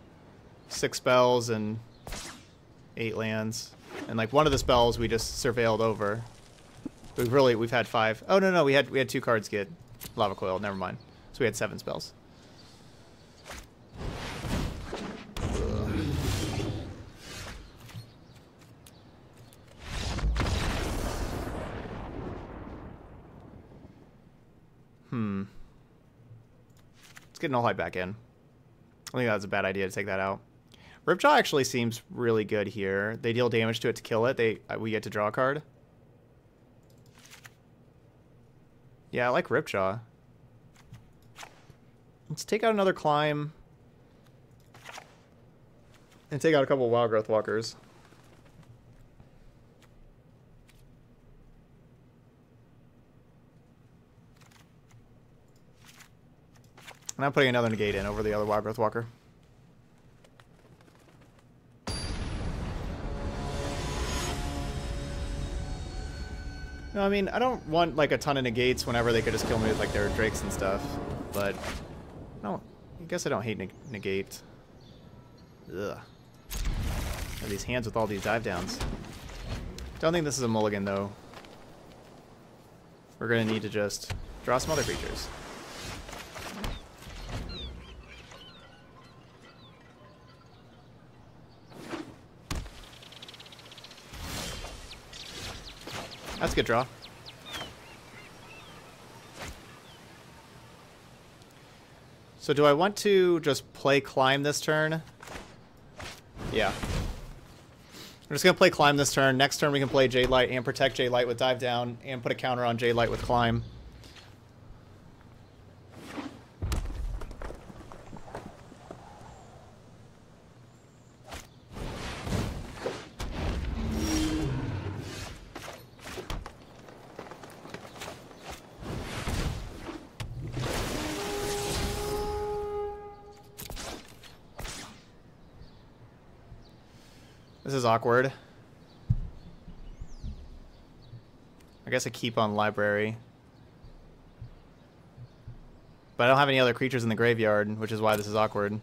6 spells and 8 lands. And like one of the spells we just surveilled over. We've had 5. Oh no, we had 2 cards get Lava Coil, never mind. So we had 7 spells. Let's get Null Hide back in. I think that was a bad idea to take that out. Ripjaw actually seems really good here. They deal damage to it to kill it. We get to draw a card. Yeah, I like Ripjaw. Let's take out another Climb. And take out a couple of Wild Growth Walkers. And I'm putting another negate in over the other Wild Growth Walker. No, I mean, I don't want like a ton of negates whenever they could just kill me with like their drakes and stuff. But I guess I don't hate negate. Ugh. These hands with all these dive downs. Don't think this is a mulligan though. We're gonna need to just draw some other creatures. That's a good draw. So do I want to just play Climb this turn? Yeah. I'm just going to play Climb this turn. Next turn we can play Jade Light and protect Jade Light with Dive Down and put a counter on Jade Light with Climb. This is awkward. I guess I keep on Library. But I don't have any other creatures in the graveyard, which is why this is awkward.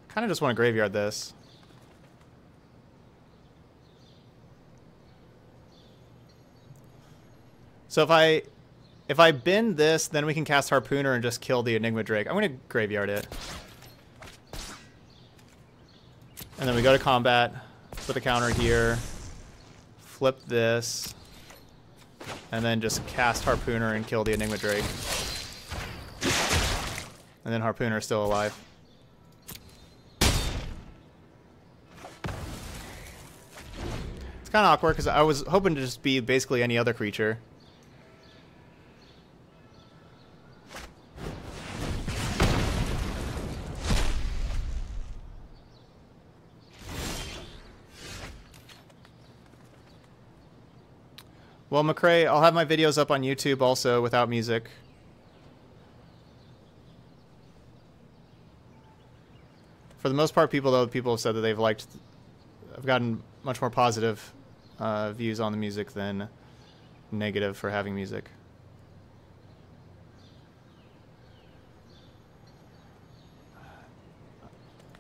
Kind of just want to graveyard this. So if I bend this, then we can cast Harpooner and just kill the Enigma Drake. I'm going to graveyard it. And then we go to combat, put the counter here, flip this, and then just cast Harpooner and kill the Enigma Drake. And then Harpooner is still alive. It's kind of awkward because I was hoping to just be basically any other creature. Well, McCrae, I'll have my videos up on YouTube also without music. For the most part, people have said that they've liked. I've gotten much more positive views on the music than negative for having music.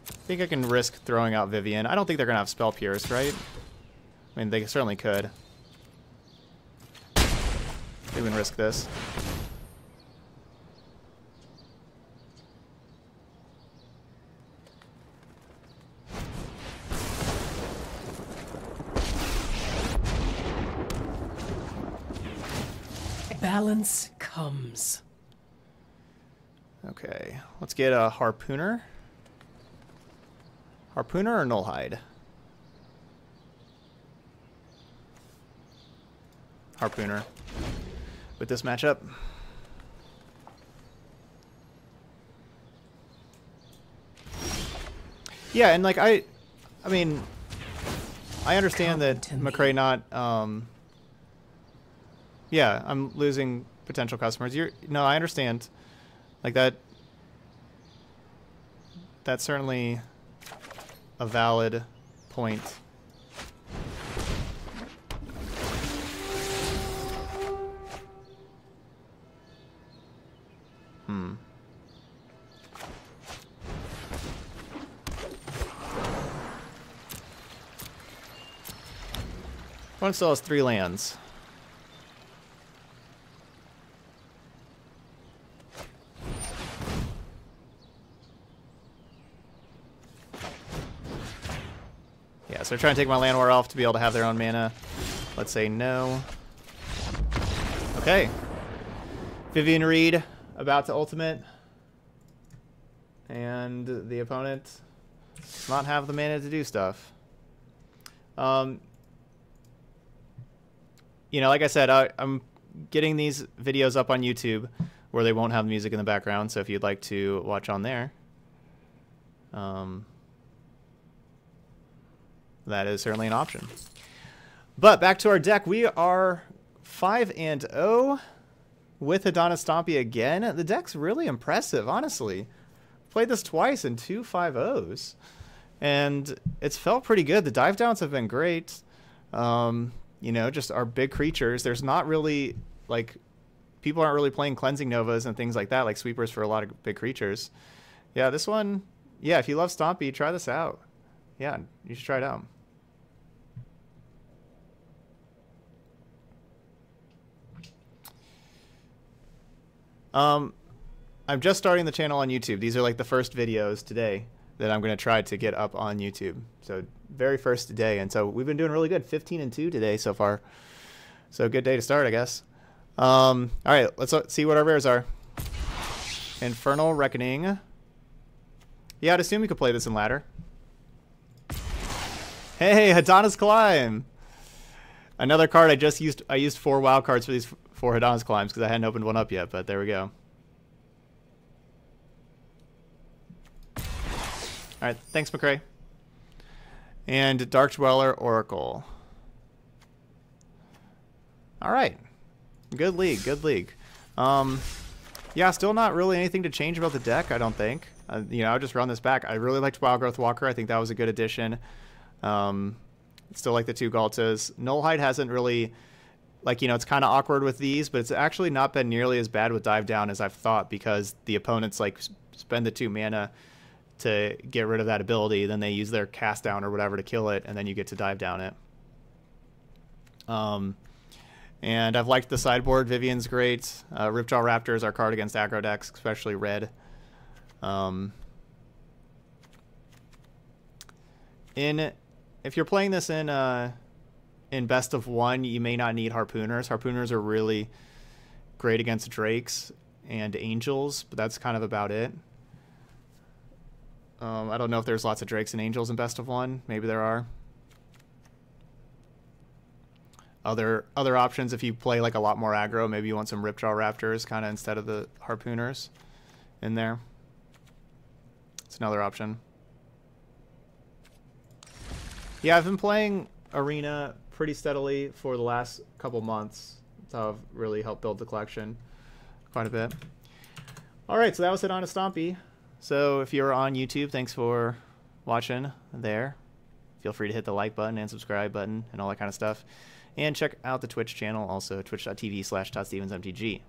I think I can risk throwing out Vivian. I don't think they're going to have Spell Pierce, right? I mean, they certainly could. They wouldn't risk this. Balance comes. Okay, let's get a Harpooner. Harpooner or Nullhide? Harpooner. With this matchup. Yeah, and like I mean, I understand that McCrae not yeah, I'm losing potential customers. No, I understand. Like that's certainly a valid point. One still has 3 lands. Yeah, so they're trying to take my land war off to be able to have their own mana. Let's say no. Okay. Vivian Reed about to ultimate. And the opponent does not have the mana to do stuff. You know, like I said, I'm getting these videos up on YouTube where they won't have music in the background. So if you'd like to watch on there, that is certainly an option. But back to our deck. We are 5-0 with Hadana Stompy again. The deck's really impressive, honestly. Played this twice in 2 5-0s. And it's felt pretty good. The dive downs have been great. You know, just our big creatures. There's not really, like, people aren't really playing Cleansing Novas and things like that, like sweepers for a lot of big creatures. Yeah, this one, yeah, if you love Stompy, try this out. Yeah, you should try it out. I'm just starting the channel on YouTube. These are like the first videos today that I'm going to try to get up on YouTube. So very first day. And so we've been doing really good. 15-2 today so far. So good day to start, I guess. All right, let's see what our rares are. Infernal Reckoning. Yeah, I'd assume you could play this in ladder. Hey, Hadana's Climb. Another card I just used. I used 4 wild cards for these 4 Hadana's Climbs because I hadn't opened one up yet, but there we go. All right, thanks, McCrae. And Dark Dweller Oracle. All right, good league, good league. Yeah, still not really anything to change about the deck, I don't think. You know, I'll just run this back. I really liked Wild Growth Walker. I think that was a good addition. Still like the 2 Galtas. Nullhide hasn't really, like, you know, it's kind of awkward with these, but it's actually not been nearly as bad with Dive Down as I've thought because the opponents, like, spend the 2 mana to get rid of that ability, then they use their cast down or whatever to kill it, and then you get to dive down it. And I've liked the sideboard. Vivian's great. Ripjaw Raptor is our card against aggro decks, especially red. If you're playing this in best of 1, you may not need Harpooners. Harpooners are really great against Drakes and Angels, but that's kind of about it. I don't know if there's lots of Drakes and Angels in best of 1. Maybe there are. Other options, if you play like a lot more aggro, maybe you want some Ripjaw Raptors kind of instead of the Harpooners in there. It's another option. Yeah, I've been playing Arena pretty steadily for the last couple months. That's how I've really helped build the collection quite a bit. All right, so that was Hadana Stompy. So if you're on YouTube, thanks for watching there. Feel free to hit the like button and subscribe button and all that kind of stuff. And check out the Twitch channel, also twitch.tv/ToddStevensMTG.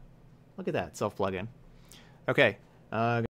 Look at that, self-plug-in. Okay.